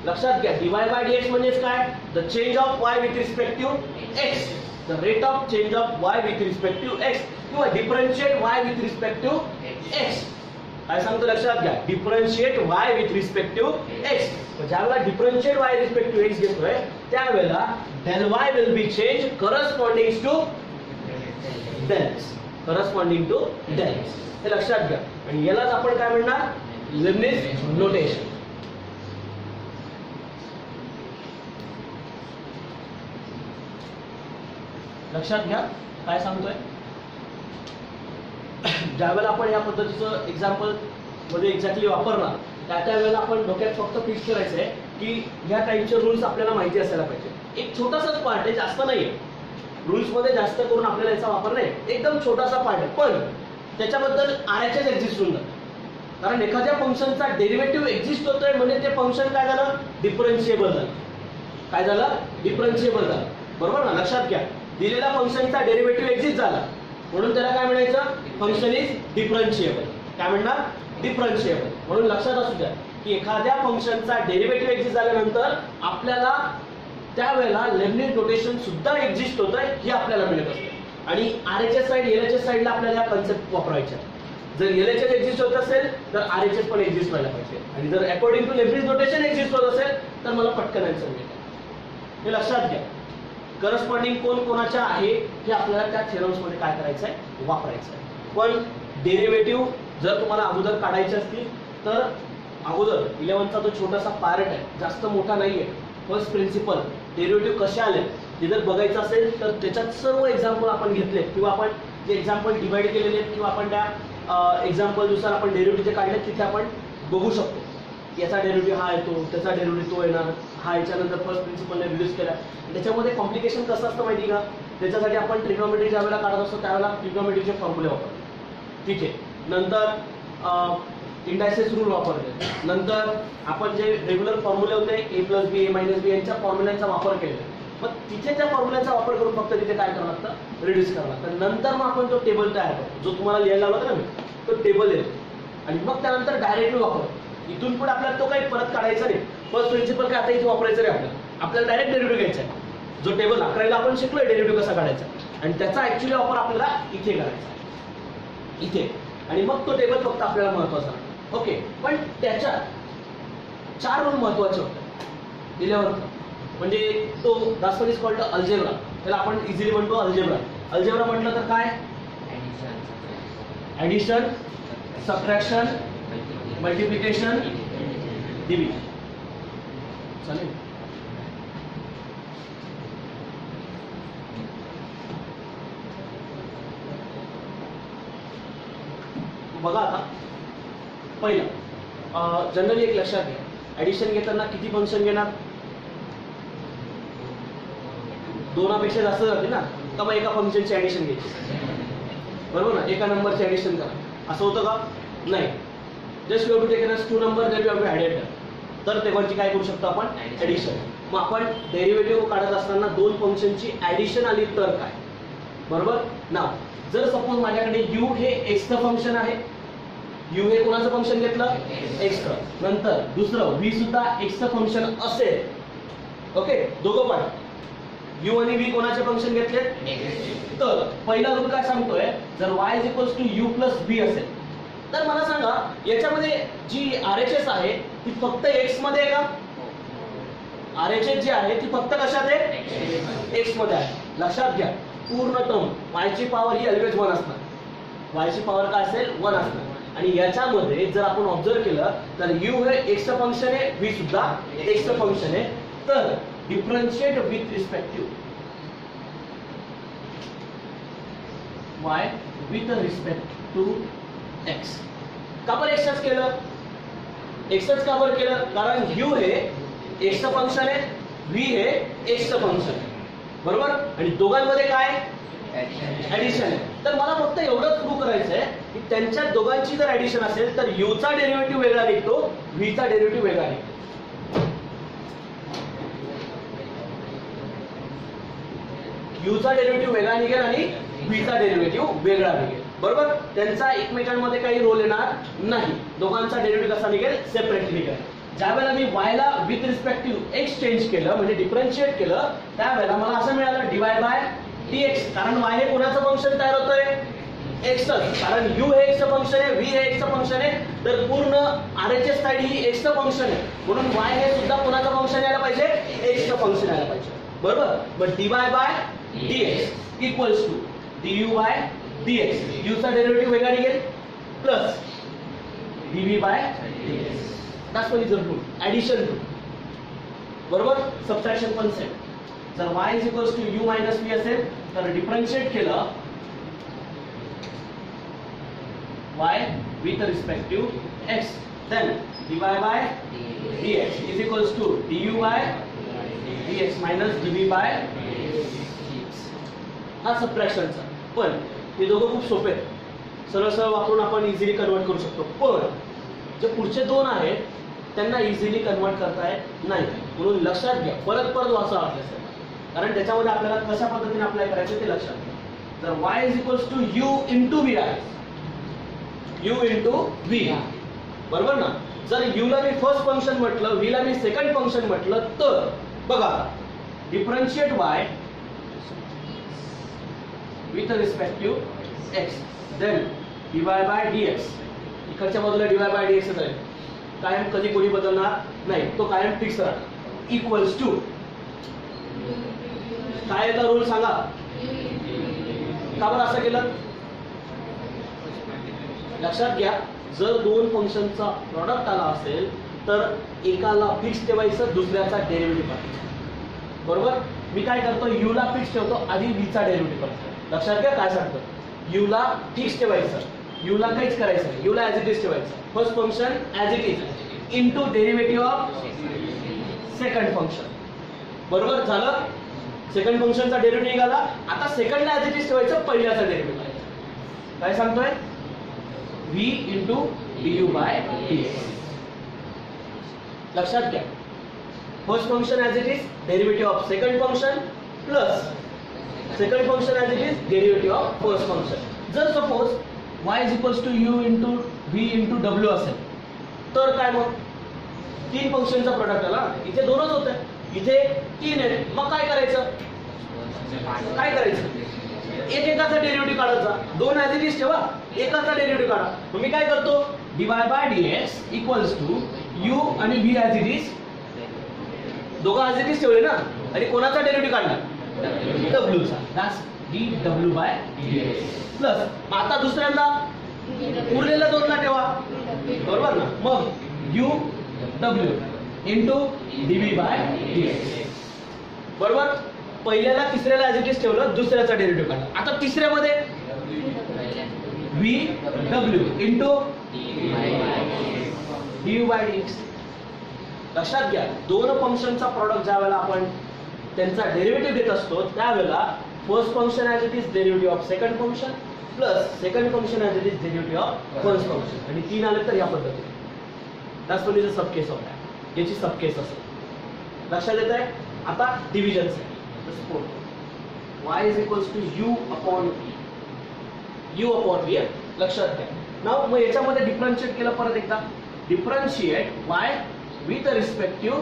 लक्षात घ्या, dy बाय dx म्हणजेच काय, the change of y with respect to x, the rate of change of y with respect to x, किंवा differentiate y with respect to x. काय सांगतो लक्षात घ्या, differentiate y with respect to x. ज्यावेळेला differentiate y respect to x घेतोय त्यावेळेला del y will be changed corresponding to del x. corresponding to del x. हे लक्षात घ्या. आणि यालाच आपण काय म्हणणार, लिबनिझ नोटेशन. लक्षात घ्या काय सांगतोय. ज्यावेळेला आपण या पद्धतीचं एक्झाम्पल मध्ये एक्झॅक्टली वापरणार त्या वेळेला आपण डोक्यात फक्त फिक्स करायचं आहे की ह्या टाईपचे रूल्स आपल्याला माहिती असायला पाहिजे. एक छोटासाच पार्ट आहे, जास्त नाहीये. रूल्स मध्ये जास्त करून आपल्याला याचा वापर नाही, एकदम छोटासा पार्ट आहे, पण त्याच्याबद्दल RHS एक्झिस्ट होऊन जातं. कारण एखाद्या फंक्शनचा डेरिव्हेटिव्ह एक्झिस्ट होतोय म्हणजे ते फंक्शन काय झालं, डिफरन्शिएबल झालं. काय झालं, डिफरन्शिएबल झालं. बरोबर ना, लक्षात घ्या. दिलेल्या फंक्शनचा डेरिव्हेटिव्ह एक्झिस्ट झाला म्हणून त्याला काय म्हणायचं, फंक्शन इज डिफरन्शिएबल. काय म्हणणार, डिफरन्शिएबल. म्हणून लक्षात असू द्या की एखाद्या फंक्शनचा डेरिव्हेटिव्ह एक्झिस्ट झाल्यानंतर आपल्याला त्यावेळेला लेबनिझ नोटेशन सुद्धा एक्झिस्ट होतंय हे आपल्याला मिळत असते. आणि RHS साइड LHS साइडला आपल्याला या कन्सेप्ट वापरायच्या. जर LHS एक्झिस्ट होत असेल तर RHS पण एक्झिस्ट व्हायला पाहिजे. आणि जर according to Leibniz notation exist होत असेल तर मला पटकन आन्सर मिळेल. हे लक्षात घ्या. करस्पॉन्डिंग कोण कोणाच्या आहे हे आपल्याला त्या थेरम्स मध्ये काय करायचं आहे, वापरायचं आहे. पण डेरिव्हेटिव्ह जर तुम्हाला अगोदर काढायचे असतील तर अगोदर 11चा जो छोटासा पार्ट आहे, जास्त मोठा नाहीये, फर्स्ट प्रिन्सिपल डेरिव्हेटिव्ह कसे आले हे जर बघायचं असेल तर त्याच्यात सर्व एक्झाम्पल आपण घेतले किंवा आपण जे एक्झाम्पल डिवाइड केलेले आहेत किंवा आपण त्या एक्झाम्पल नुसार आपण डेरिव्हेटिव्ह जे काढले तिथे आपण बघू शकतो. याचा डेरिव्हेटिव्ह हा येतो, त्याचा डेरिव्हेटिव्ह तो येणार, हा याच्यानंतर फर्स्ट प्रिन्सिपलने रिड्यूस केला. त्याच्यामध्ये कॉम्प्लिकेशन कसं असतं माहिती का, त्याच्यासाठी आपण ट्रिग्नोमेट्री ज्या वेळेला काढत असतो त्यावेळेला ट्रिग्नोमेट्रीचे फॉर्म्युले वापरतो. ठीक आहे. नंतर इंडायसेस रूल वापरले. नंतर आपण जे रेग्युलर फॉर्म्युले होते a+b a-b यांच्या फॉर्म्युल्यांचा वापर केला. मग तिथे त्या फॉर्म्युल्यांचा वापर करून फक्त तिथे काय करावं लागतं, रिड्यूस करावं लागतं. नंतर मग आपण तो टेबल तयार करतो जो तुम्हाला लिहायला लावला ना मी, तो टेबल येतो. आणि मग त्यानंतर डायरेक्टली वापरतो. इथून पुढे आपल्याला तो काही परत काढायचा नाही. फर्स्ट प्रिन्सिपल काय आता इथे वापरायचं नाही आपल्याला डायरेक्ट डेरिव्हेटिव्ह घ्यायचा आहे. जो टेबल 11ला आपण शिकलोय डेरिव्हेटिव्ह कसा काढायचा आणि त्याचा ऍक्च्युअली वापर आपल्याला इथे करायचा आहे, इथे. आणि मग तो टेबल फक्त आपल्याला महत्वाचा. ओके. पण त्याच्या 4 रूल महत्वाचे होते दिल्यावर. म्हणजे तो that's what is called algebra. त्याला आपण इझिली म्हणतो अल्जेब्रा. अल्जेब्रा म्हटलं तर काय, ऍडिशन, सबट्रॅक्शन, मल्टिप्लिकेशन, डिव्हिजन. चालेल. बघा आता पहिलं जनरली एक लक्षात घ्या, ऍडिशन घेताना किती फंक्शन घेणार, 2पेक्षा जास्त जाते ना, तर मग एका फंक्शनची ऍडिशन घ्यायची. बरोबर ना, एका नंबरची ऍडिशन करा असं होतं का, नाही. Just you have to take n 2 number then you have to add it. तर तेव्हाची काय करू शकतो आपण, ऍडिशन. मग आपण डेरिव्हेटिव्ह काढत असताना 2 फंक्शनची ऍडिशन आली तर काय, बरोबर ना. जर सपोज माझ्याकडे u हे एक्सचं फंक्शन आहे, u हे कोणाचं फंक्शन घेतलं, एक्सचं. नंतर दुसरं v सुद्धा एक्सचं फंक्शन असेल, ओके, दोघं पण u आणि v कोणाचे फंक्शन घेतले, तर पहिला रूल काय सांगतोय, जर y = u + v असेल तर मला सांगा याच्यामध्ये जी RHS आहे ती फक्त x मध्ये आहे का, RHS जी आहे ती फक्त कशात आहे, x मध्ये आहे. लक्षात घ्या, पूर्ण टर्म y ची पॉवर ही ऑलवेज 1 असणार. y ची पॉवर काय असेल, 1 असणार. आणि याच्यामध्ये जर आपण ऑब्झर्व केलं तर u हे x चं फंक्शन आहे, v सुद्धा x चं फंक्शन आहे. तर differentiate with respect to y with respect to x. का बरं एक्सच केलं, एक्सच का बरं केलं, कारण u हे x चं फंक्शन आहे, v हे x चं फंक्शन आहे, बरोबर. आणि दोघांमध्ये काय ऍडिशन आहे. तर मला फक्त एवढंच प्रूव्ह करायचं आहे की त्यांच्या दोघांची जर ऍडिशन असेल तर u चा डेरिव्हेटिव्ह वेगळा निघतो, v चा डेरिव्हेटिव्ह वेगळा निघतो. u चा डेरिव्हेटिव्ह वेगळा निघेल आणि v चा डेरिव्हेटिव्ह वेगळा निघेल, बरोबर. त्यांचा एकमेकांमध्ये काही रोल येणार नाही. दोघांचा डेरिव्हेटिव्ह कसा निघेल, सेपरेटली निघेल. ज्यावेळेला मी y ला with respect to x change केलं म्हणजे डिफरन्शिएट केलं, त्यावेळेला मला असं मिळालं dy/dx. कारण y हे कोणाचं फंक्शन तयार होतंय, x चं. कारण u हे x चं फंक्शन आहे, v हे x चं फंक्शन आहे, तर पूर्ण RHS साइड ही x चं फंक्शन आहे. म्हणून y हे सुद्धा कोणाचं फंक्शन यायला पाहिजे, x चं फंक्शन यायला पाहिजे. बरोबर. मग dy by dx equals to du by dx, u चा डेरिव्हेटिव्ह वेगळा निघेल plus dv by dx. That's what is the rule, addition rule. बरोबर. सबट्रॅक्शन पण सेम. जर y is equals to u minus v असेल तर डिफरन्शिएट केलं y with respect to x, then dy by dx is equals to du by dx minus dv by dx. हा सबट्रॅक्शनचा. पण हे दोघं खूप सोपे आहेत, सरळ सरळ वापरून आपण इझिली कन्वर्ट करू शकतो. पण जे पुढचे दोन आहेत त्यांना इझिली कन्वर्ट करता येत नाही, म्हणून लक्षात घ्या. परत परत वाचा अभ्यास, कारण त्याच्यामध्ये आपल्याला कशा पद्धतीने अप्लाय करायचं ते लक्षात घ्या. जर y is equals to u into v आहे, u इंटू v, बरोबर ना. जर u ला मी फर्स्ट फंक्शन म्हटलं, v ला मी सेकंड फंक्शन म्हटलं, तर बघा differentiate y with respect to x, then dy by dx. इकडच्या बाजूला dy बाय dx आहे, कायम कधी कोणी बदलणार नाही, तो कायम फिक्स राहणार. इक्वल्स टू काय याचा रूल सांगा. का बरं असं केलं लक्षात घ्या. जर दोन फंक्शनचा प्रॉडक्ट आला असेल तर एकाला फिक्स ठेवायचं, दुसऱ्याचा डेरिव्हेटिव्ह करायचा. बरोबर. मी काय करतो, u ला फिक्स ठेवतो, आधी v चा डेरिव्हेटिव्ह करतो. लक्षात घ्या काय सांगतो, u ला फिक्स ठेवायचं, u ला काहीच करायचं नाही, u ला ॲज इट इज ठेवायचं. First function as it is into derivative of second function. बरोबर झालं. सेकंड फंक्शनचा डेरिव्हेटिव्ह निघाला. आता सेकंडला ॲज इट इज ठेवायचं, पहिल्याचा डेरिव्हेटिव्ह करायचा. काय सांगतोय, v into du by dx. लक्षात घ्या. First function as it is derivative of second function plus second function as it is derivative of first function. जर suppose y is equals to u into v into w असेल तर काय, मग तीन फंक्शनचा product आला. इथे दोनच होत आहे, इथे तीन आहे. मग काय करायचं, एकाचा डेरिव्हेटिव्ह काढायचा. दोन ॲज इट इज ठेवा, एकाचा डेरिव्हेटिव्ह काढा. मग मी काय करतो, dy by dx equals to u आणि v ॲज इट इज, दोघं ॲज इट इज ठेवले ना, आणि कोणाचा डेरिव्हेटिव्ह काढला, w चा. That's dw by dx plus. आता दुसऱ्यांदा उरलेल्या दोनला ठेवा, बरोबर ना. मग u w into dv by dx. बरोबर. पहिल्याला तिसऱ्याला ॲज इट इज ठेवलं, दुसऱ्याचा डेरिव्हेटिव्ह काढला. आता तिसऱ्यामध्ये v w into dv by dx. लक्षात घ्या, दोन फंक्शनचा प्रॉडक्ट ज्या वेळेला आपण त्यांचा डेरिव्हेटिव्ह देत असतो त्यावेळेला first function as it is derivative of second function plus second function as it is derivative of first function. आणि तीन आले तर या पद्धतीने. That's what is a sub case of that. याची सब केस असेल. लक्षात येत आहे. आता division y is equals to u upon v. लक्षात घ्या. नाव मग याच्यामध्ये डिफरन्शिएट केलं परत एकदा. Differentiate y with respect to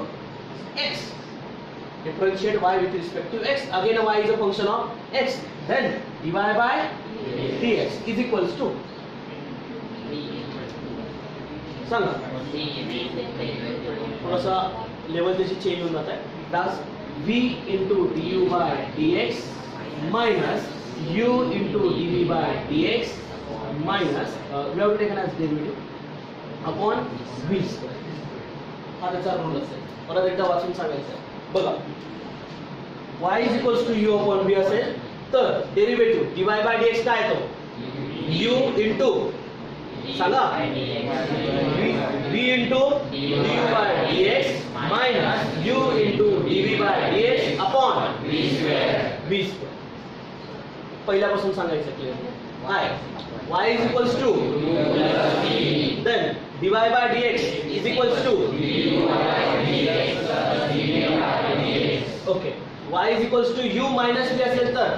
x. Differentiate y with respect to x. Again, y is a function of x. Then dy by dx is equals to. सांगा. थोडासा level त्याची चेंज होऊन जात आहे. That's v into du by dx minus u into dv by dx minus we have taken as derivative upon v square. हा त्याचा rule असेल. परत एकदा वाचून सांगायचं. बघा, y is equals to u upon v असेल तर डेरिव्हेटिव्ह dy बाय dx काय येतो, u इंटू सांगा v into du by dx minus u into dv by dx upon v square. पहिल्यापासून सांगायचं क्लिअर काय. y is equals to then dy by dx is equals to okay. y is equals to u minus v असेल तर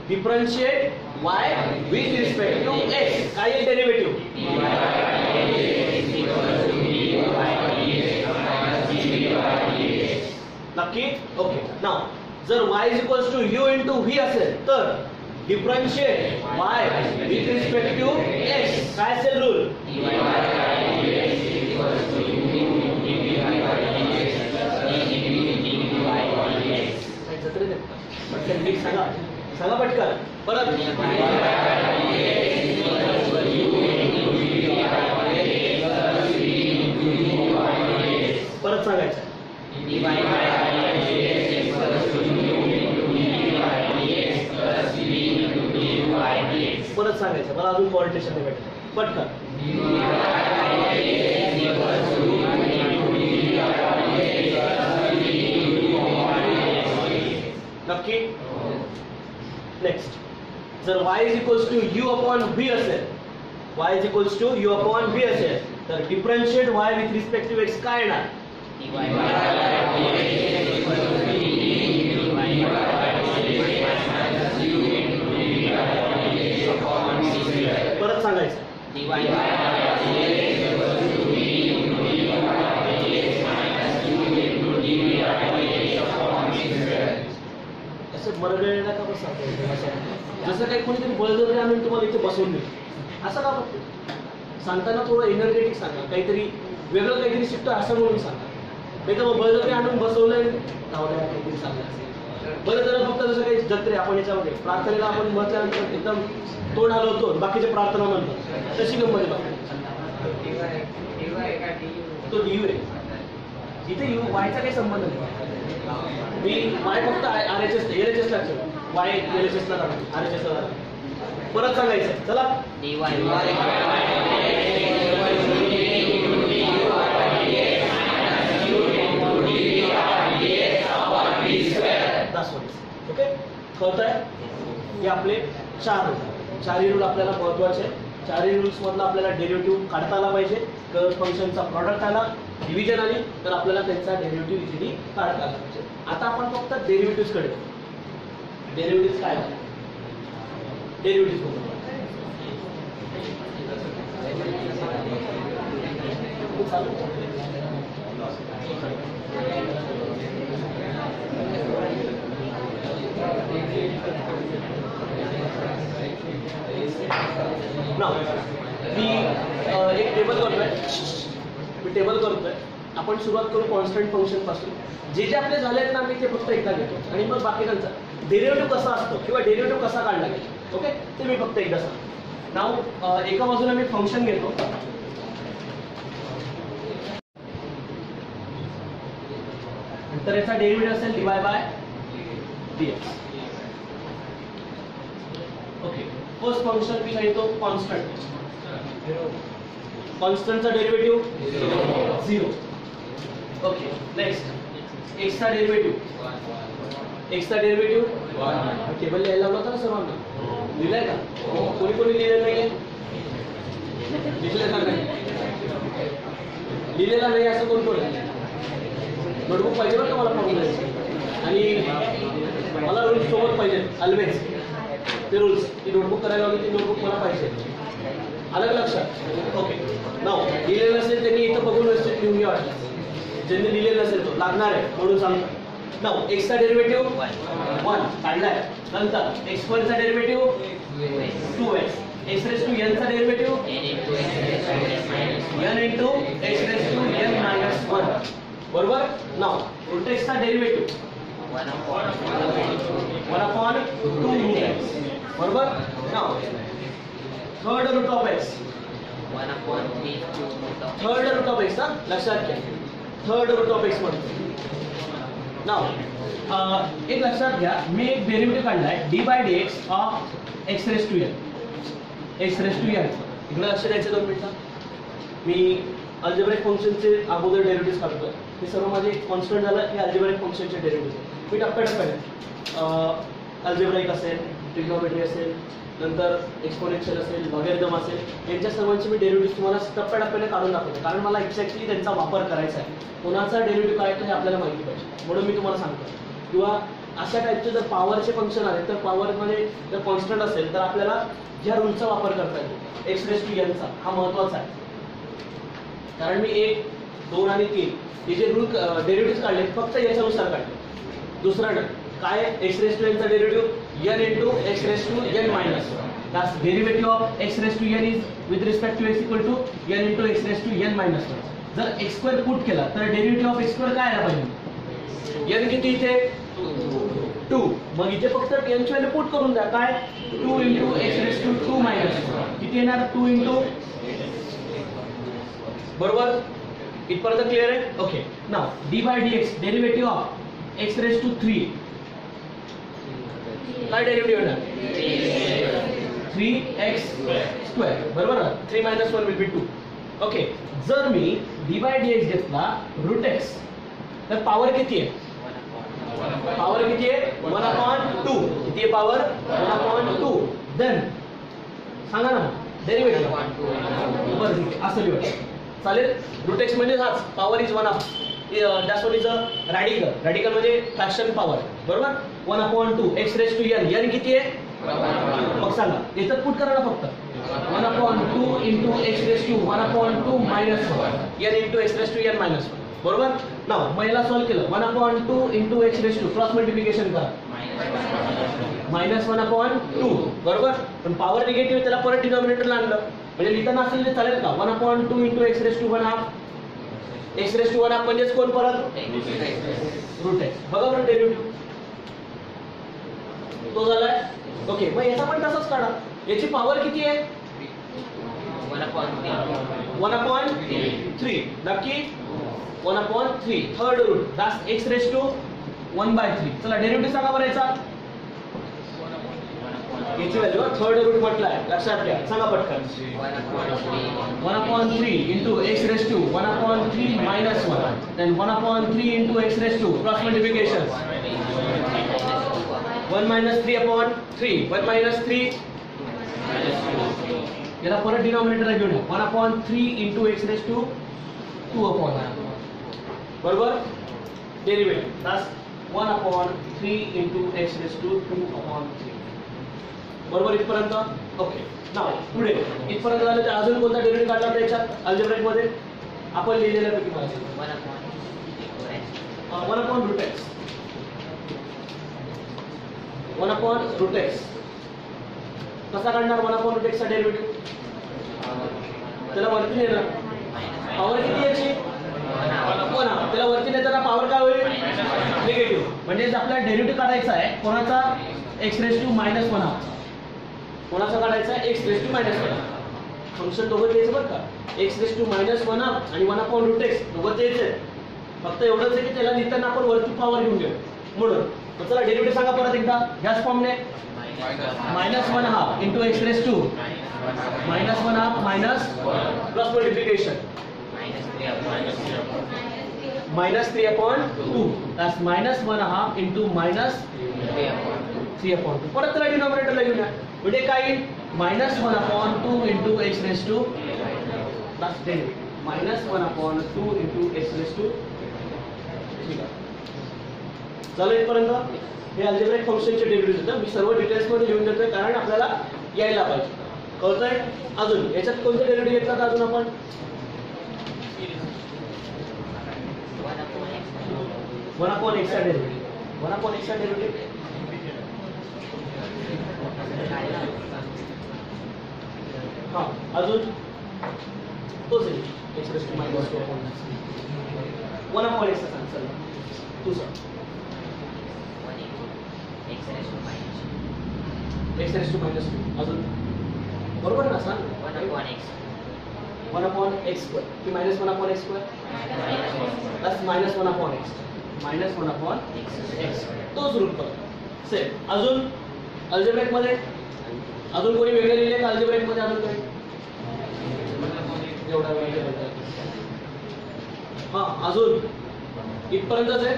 differentiate y with respect to x. काय येईल derivative, नक्की. Okay. नाव जर y is equals to u into v असेल तर differentiate y with respect to x. काय असेल रूल, जत्रेत पटकन नीट सांगा, सांगा पटकन परत. परत सांगायचं. परत सांगायचं. मला अजून कॉन्टेशन नाही भेटलं. पटकन. नक्की. नेक्स्ट, जर y is equals to u upon v असेल, y is equals to u upon v असेल, तर differentiate y with respect to x काय येणार? परत सांगायचं. असं मरगळलेला का बसा, जसं काही कोणीतरी बळजबरी आणून तुम्हाला इथे बसवून देईल असं का बघतो? सांगताना थोडं एनर्जेटिक सांगा, काहीतरी वेगळं काहीतरी शिकतो असं म्हणून सांगा. नाही तर मग बळजबरी आणून बसवलंय काहीतरी सांगा. बरं जरा फक्त जसं काही जत्रे आपण याच्यामध्ये प्रार्थनेला आपण म्हटल्यानंतर एकदम तोंड हलवतो, बाकीच्या प्रार्थना म्हणतो, तशी गंमत आहे. तो डीयू आहे इथे, यू वायचा काही संबंध नाही. मी वाय फक्त RHS LHS ला वाय LHS ला टाकतो, RHS ला. परत सांगायचं. चला. ओके, कळतंय? हे आपले 4 रूल. 4 रूल आपल्याला महत्वाचे आहेत. 4 रूल्स मधला आपल्याला डेरिव्हेटिव्ह काढता आला पाहिजे. तर फंक्शनचा प्रॉडक्ट आला, डिव्हिजन आली, तर आपल्याला त्यांचा डेरिव्हेटिव्ह इझिली काढता आला पाहिजे. आता आपण फक्त डेरिव्हेटिव्ह कडे. डेरिव्हेटिव्ह काय आहे? डेरिव्हेटिव्ह मी एक टेबल करतोय. आपण सुरुवात करू कॉन्स्टंट फंक्शन पासून. जे जे आपले झाले आहेत ना, मी ते फक्त एकदा घेतो आणि मग बाकीच्यांचा डेरिव्हेटिव्ह कसा असतो किंवा डेरिव्हेटिव्ह कसा काढला गेला, ओके, ते मी फक्त एकदा सांगतो. नाव एका बाजूला मी फंक्शन घेतो. तर याचा डेरिव्हेटिव्ह असेल dy by dx. Okay, first function मी लिहितो कॉन्स्टंट. कॉन्स्टंटचा डेरिव्हेटिव्ह 0. ओके, नेक्स्ट x चा डेरिव्हेटिव्ह. x चा डेरिव्हेटिव्ह टेबल लिहायला लावला होता ना सर्वांना, लिहिलाय का? कोणी कोणी लिहिलेलं नाहीये? लिहिलेलं का नाही? लिहिलेला नाही असं कोण कोण? नोटबुक पाहिजे बरं का मला प्रॉब्लेम, आणि मला रूल्स सोबत पाहिजे ऑलवेज. ते रूल्स, ती नोटबुक करायला हवी, ती नोटबुक मला पाहिजे. आलं लक्षात? ओके, नाव लिहिलेलं असेल त्यांनी इथं बघून व्यवस्थित लिहून घ्या. वाटलं ज्यांनी लिहिलेलं असेल तो लागणार आहे म्हणून सांगतो. नाव x चा डेरिव्हेटिव्ह 1 काढलाय. नंतर x2 चा derivative 2x. x raise to n चा derivative n into x raise to n minus 1. बरोबर. नाव रूट x चा डेरिव्हेटिव्ह 1 अपॉन 2 रूट x. बरोबर. नाव third root of x 1 upon 3 third root of x. ना लक्षात घ्या, थर्ड रूट ऑफ x म्हणतो. नाव एक लक्षात घ्या, मी एक डेरिव्हेटिव्ह काढलाय dy by dx of x raise to n. x raise to n इकडे लक्ष द्यायचं 2 मिनिटं. मी अल्जेब्रिक फंक्शनचे अगोदर डेरिव्हेटिव्ह काढतोय. हे सर्व माझे कॉन्स्टंट झालं, हे अल्जेब्रिक फंक्शनचे डेरिव्हेटिव्ह. मी टप्प्याटप्प्याने अल्जेब्रिक असेल, ट्रिग्नोमेट्री असेल, नंतर एक्सपोनेन्शियल असेल, लॉगॅरिथम असेल, यांच्या सर्वांचे मी डेरिव्हेटिव्ह तुम्हाला टप्प्याटप्प्याने काढून दाखवतो. कारण मला एक्झॅक्टली त्यांचा वापर करायचा आहे. कोणाचा डेरिव्हेटिव्ह काय आहे हे आपल्याला माहिती पाहिजे, म्हणून मी तुम्हाला सांगतो. किंवा अशा टाईपचे जर पॉवरचे फंक्शन आले, तर पॉवरमध्ये जर कॉन्स्टंट असेल तर आपल्याला ह्या रूलचा वापर करता येतो. एक्स रेज टू एनचा हा महत्त्वाचा आहे. कारण मी 1, 2 आणि 3 हे जे रूल डेरिव्हेटिव्ह काढले फक्त याच्यानुसार काढले. दुसरं काय? एक्स रेज टू एनचा derivative n into x raise to n minus 1. Thus derivative of x raised to n is with respect to x equal to n into x raised to n minus 1. जर x square put केला तर derivative of x square काय आला पाहिजे? n किती इथे 2. मग इथे फक्त यांची व्हॅल्यू पुट करून द्या. काय 2 × x⁻² - किती येणार 2 × बरोबर. इथपर्यंत क्लिअर आहे. Okay. Now d/dx derivative of x⁻³ काय डेरिव्हेटिव्ह येणार 3x². बरोबर ना. 3 - 1 विल बी 2. ओके. जर मी d/dx घेतला √x तर पॉवर किती आहे? पॉवर किती आहे 1/2. किती आहे पॉवर 1/2. देन सांगा ना डेरिव्हेटिव्ह बरं ठीक आहे असं लिहूया चालेल. √x म्हणजे हाच power is 1/2. That's one is a radical म्हणजे फ्रॅक्शन पॉवर. बरोबर 1/2 x⁻n. n किती आहे मग सांगा याच्यात पुट करा ना फक्त 1/2 × x⁻1/2 - 1 n × x⁻n - 1. बरोबर. नाव मग याला सॉल्व्ह केलं 1/2 × x⁻². क्रॉस मल्टिप्लिकेशन करा -1/2. बरोबर. पण पॉवर निगेटिव्ह त्याला परत डिनॉमिनेटरला आणलं म्हणजे लिहिताना असेल ते चालेल का 1/2 × x⁻1/2. x⁻1/2 म्हणजेच कोण परत √x. बघा बरं डेरिव्हेटिव्ह तो झालाय. ओके. मग याचा पण तसंच काढा. याची पॉवर किती आहे 1/3. नक्की 1/3. Third root that's x⁻1/3. चला डेरिव्हेटिव्ह सांगा बरं याचा. याची व्हॅल्यू थर्ड रूट म्हटलाय लक्षात घ्या. सांगा पटकन 1/3 × x⁻2 1/3 - 1 then 1/3 × x⁻2 cross multiplication 1 - 3/3 1 - 3 याला परत डिनॉमिनेटरला घेऊन 1/3 × x⁻2 2/1. बरोबर. Derivative that's 1/3 × x⁻2 2/3. बरोबर इथपर्यंत. ओके. नाव पुढे इथपर्यंत झालं तर अजून कोणता डेरिव्हेटिव्ह काढला होता याच्यात अल्जेब्रिक मध्ये आपण लिहिलेल्यापैकी मला 1/√x 1/√x कसा काढणार 1/√x चा डेरिव्हेटिव्ह त्याला वरती नेणार पॉवर किती याची 1. त्याला वरती नेताना पॉवर काय होईल निगेटिव्ह. म्हणजे आपल्याला डेरिव्हेटिव्ह काढायचा आहे कोणाचा x⁻1/2. कोणाचा काढायचा आहे x⁻1/2. फंक्शन दोघं द्यायचं बरं का x⁻1/2 आणि 1/√x दोघं द्यायचे. फक्त एवढंच आहे की त्याला लिहिताना आपण वरती पॉवर घेऊन घेऊ म्हणून. तर चला डेरिव्हेटिव्ह सांगा परत एकदा ह्याच फॉर्मने -1/2 × x⁻2 -1/2 क्रॉस मल्टिप्लिकेशन -3/2 that's -1/2 × -3/2. परत त्याला डिनॉमिनेटरला घेऊन या म्हणजे काय -1/2 × x⁻2 that's डेरिव्हेटिव्ह -1/2 × x⁻2. ठीक आहे. चला इथपर्यंत हे अल्जेब्रिक फंक्शनचे डेरिव्हेटिव्ह होतं. मी सर्व डिटेल्स मध्ये लिहून देतोय कारण आपल्याला यायला पाहिजे. कळतंय. अजून याच्यात कोणते डेरिव्हेटिव्ह घेतला अजून आपण 1/x चा डेरिव्हेटिव्ह 1/x चा डेरिव्हेटिव्ह हा अजून तोच आहे x⁻2 1/x चा सांग चला तू सांग x⁻2 अजून बरोबर ना सांग 1/x² की -1/x². that's -1/x 1/x तोच रूट पर सेम. अजून अल्जेब्रिक मध्ये अजून कोणी वेगळे लिहिले का अल्जेब्रिक मध्ये अजून काही एवढा वेगळे हा अजून इथपर्यंतच आहे.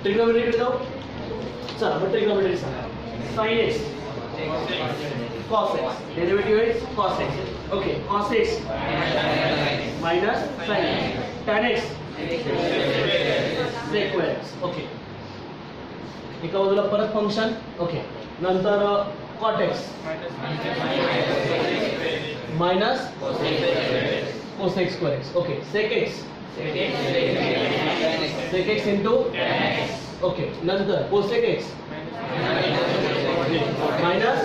ट्रिग्नोमेट्री जाऊ. चला मग ट्रिग्नोमेट्री सांगा sin x cos x derivative is cos x. Okay cos x minus sin x tan x sec x. Okay एका बाजूला परत फंक्शन. ओके नंतर cot x minus cos x². Okay sec x into okay नंतर cosec x minus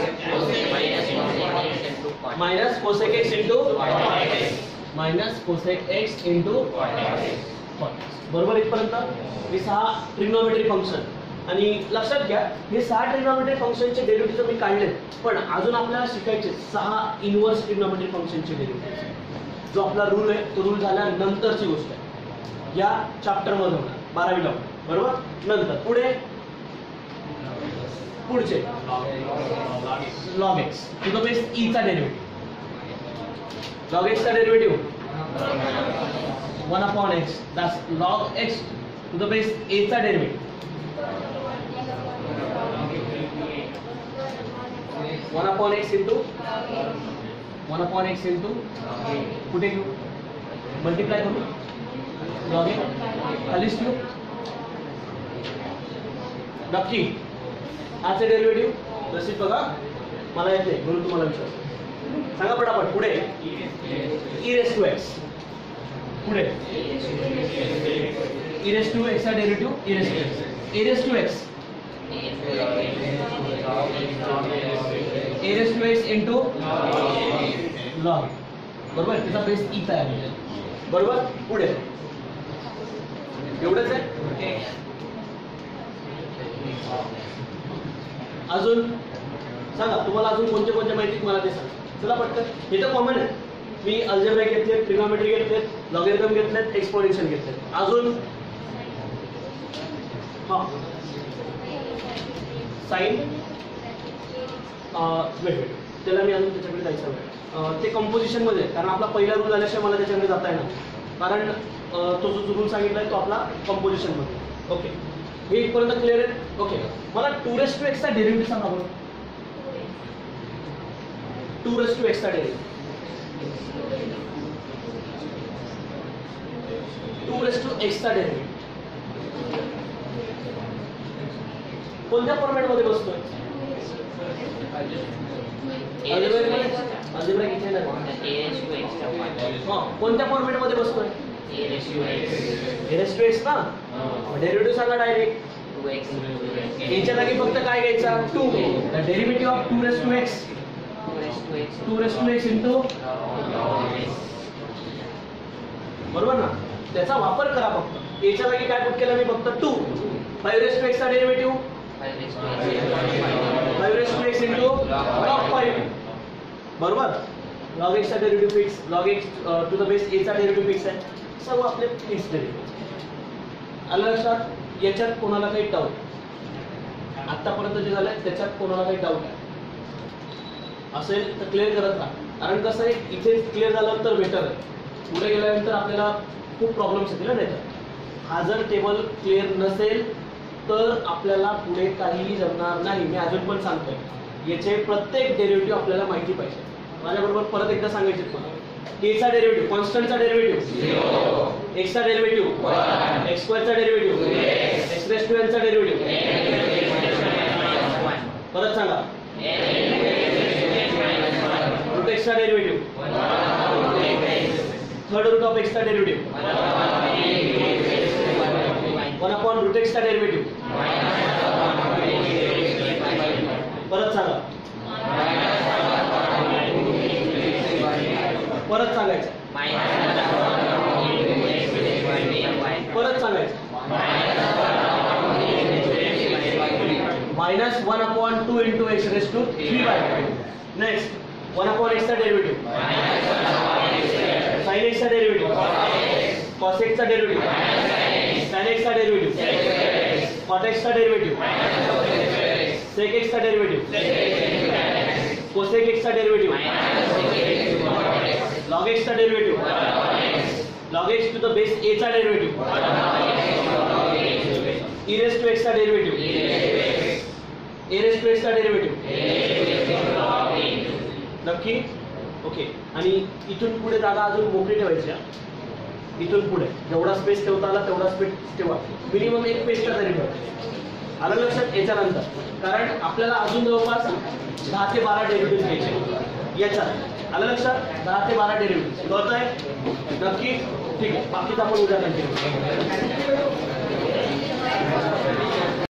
cosec x into minus cosec x into cot x. बरोबर इथपर्यंत हे 6 trigonometry function आणि लक्षात घ्या हे 6 ट्रिग्नॉमेट्री फंक्शनचे डेरिव्हेटिव्ह मी काढले, पण अजून आपल्याला शिकायचे 6 इनव्हर्स ट्रिग्नॉमेट्री फंक्शनचे डेरिव्हेटिव्ह. जो आपला रूल आहे तो रूल झाल्यानंतरची गोष्ट आहे, या चॅप्टर मध्ये होणार 12वीला, बरोबर. नंतर पुढचे log x to the base e चा डेरिव्हेटिव्ह. लॉग एक्स चा derivative 1/x, that's log x to the base a चा डेरिव्हेटिव्ह 1/x इंटू कुठे घेऊ, मल्टिप्लाय करू, लॉग एक्स खालीच घेऊ. नक्की हाचे डेरिव्हेटिव्ह जशी बघा मला येते म्हणून तुम्हाला विचारतो. सांगा पटापट. पुढे ई रेस टू एक्स, पुढे ई रेस टू एक्स चा derivative e raise to x, a raise to x a raise to x into log, बरोबर. त्याचा बेस ई चा आहे, बरोबर. पुढे एवढंच आहे. अजून सांगा तुम्हाला अजून कोणते कोणते माहिती तुम्हाला ते सांगा. चला पटकन. हे तर कॉमन आहे. मी अल्जेब्रा घेतले, ट्रिग्नॉमेट्री घेतले, लॉगरिथम घेतलेत, एक्सपोनेन्शियल घेतलेत. अजून हा साइन वेट त्याला मी अजून त्याच्याकडे जायचं वेळ ते कंपोजिशन मध्ये, कारण आपला पहिला रूल झाल्याशिवाय मला त्याच्याकडे जाता येणार, कारण तो जो रूल सांगितलाय तो आपला कंपोजिशन मध्ये. ओके, हे इथपर्यंत क्लिअर आहे. ओके, मला 2x चा डेरिव्हेटिव्ह सांगा बरं. 2x चा डेरिव्हेटिव्ह 2x चा डेरिव्हेटिव्ह कोणत्या फॉर्मॅट मध्ये बसतोय? अल्जेब्रा किती आहे? कोणत्या फॉर्मॅट मध्ये बसतोय? x ना. डेरिव्हेटिव्ह सांगा डायरेक्ट. याच्या जागी फक्त काय घ्यायचा? 2. The derivative of 2x 2x into, बरोबर ना. त्याचा वापर करा फक्त. याच्या जागी काय पुट केलं मी? फक्त 2. 5x चा डेरिव्हेटिव्ह 5x इंटू log 5, बरोबर. log x चा derivative fix, log x to the base a चा डेरिव्हेटिव्ह फिक्स आहे. सर्व आपले फिक्स डेरिव्हेटिव्ह. आलं लक्षात? याच्यात कोणाला काही डाऊट आतापर्यंत जे झालंय त्याच्यात कोणाला काही डाऊट आहे असेल तर क्लिअर करत राहा. कारण कसं आहे, इथे क्लिअर झालं तर बेटर आहे. पुढे गेल्यानंतर आपल्याला खूप प्रॉब्लेम्स येतील नाही तर. हा जर टेबल क्लिअर नसेल तर आपल्याला पुढे काहीही जमणार नाही. मी अजून पण सांगतोय, याचे प्रत्येक डेरिव्हेटिव्ह आपल्याला माहिती पाहिजे. माझ्याबरोबर परत एकदा सांगायचे तुम्हाला. k चा डेरिव्हेटिव्ह, कॉन्स्टंटचा डेरिव्हेटिव्ह 0, x चा डेरिव्हेटिव्ह 1, x स्क्वेअर चा derivative 2x, x raise to n चा डेरिव्हेटिव्ह 1. परत सांगा. रूट x चा derivative 1, third root of x चा डेरिव्हेटिव्ह 1 अपॉन रूट x चा डेरिव्हेटिव्ह. परत सांगा. परत सांगायचं. परत सांगायचं. -1 upon 2 into x raise to 3/5. Next 1 upon x चा डेरिव्हेटिव्ह, sin x चा डेरिव्हेटिव्ह, cos x चा डेरिव्हेटिव्ह, tan x चा डेरिव्हेटिव्ह, cot x चा डेरिव्हेटिव्ह, sec x चा डेरिव्हेटिव्ह, cosec x चा डेरिव्हेटिव्ह, log x चा derivative, log x to the base a चा derivative, e raise to x चा derivative, a raise to x चा derivative. नक्की. Okay, आणि इथून पुढे जागा अजून मोकळी ठेवायची. इथून पुढे जेवढा स्पेस ठेवता आला तेवढा स्पेस ठेवा. मिनिमम एक पेजचा तरी ठेवा. आलं लक्षात? याच्यानंतर कारण आपल्याला अजून जवळपास 10 ते 12 डेरिव्हेटिव्ह घ्यायचे याच्यात. आलं लक्षात? 10 ते 12 डेरिव्हेटिव्ह कळत आहे? नक्की. ठीक आहे, बाकीचं आपण उद्या कंटिन्यू.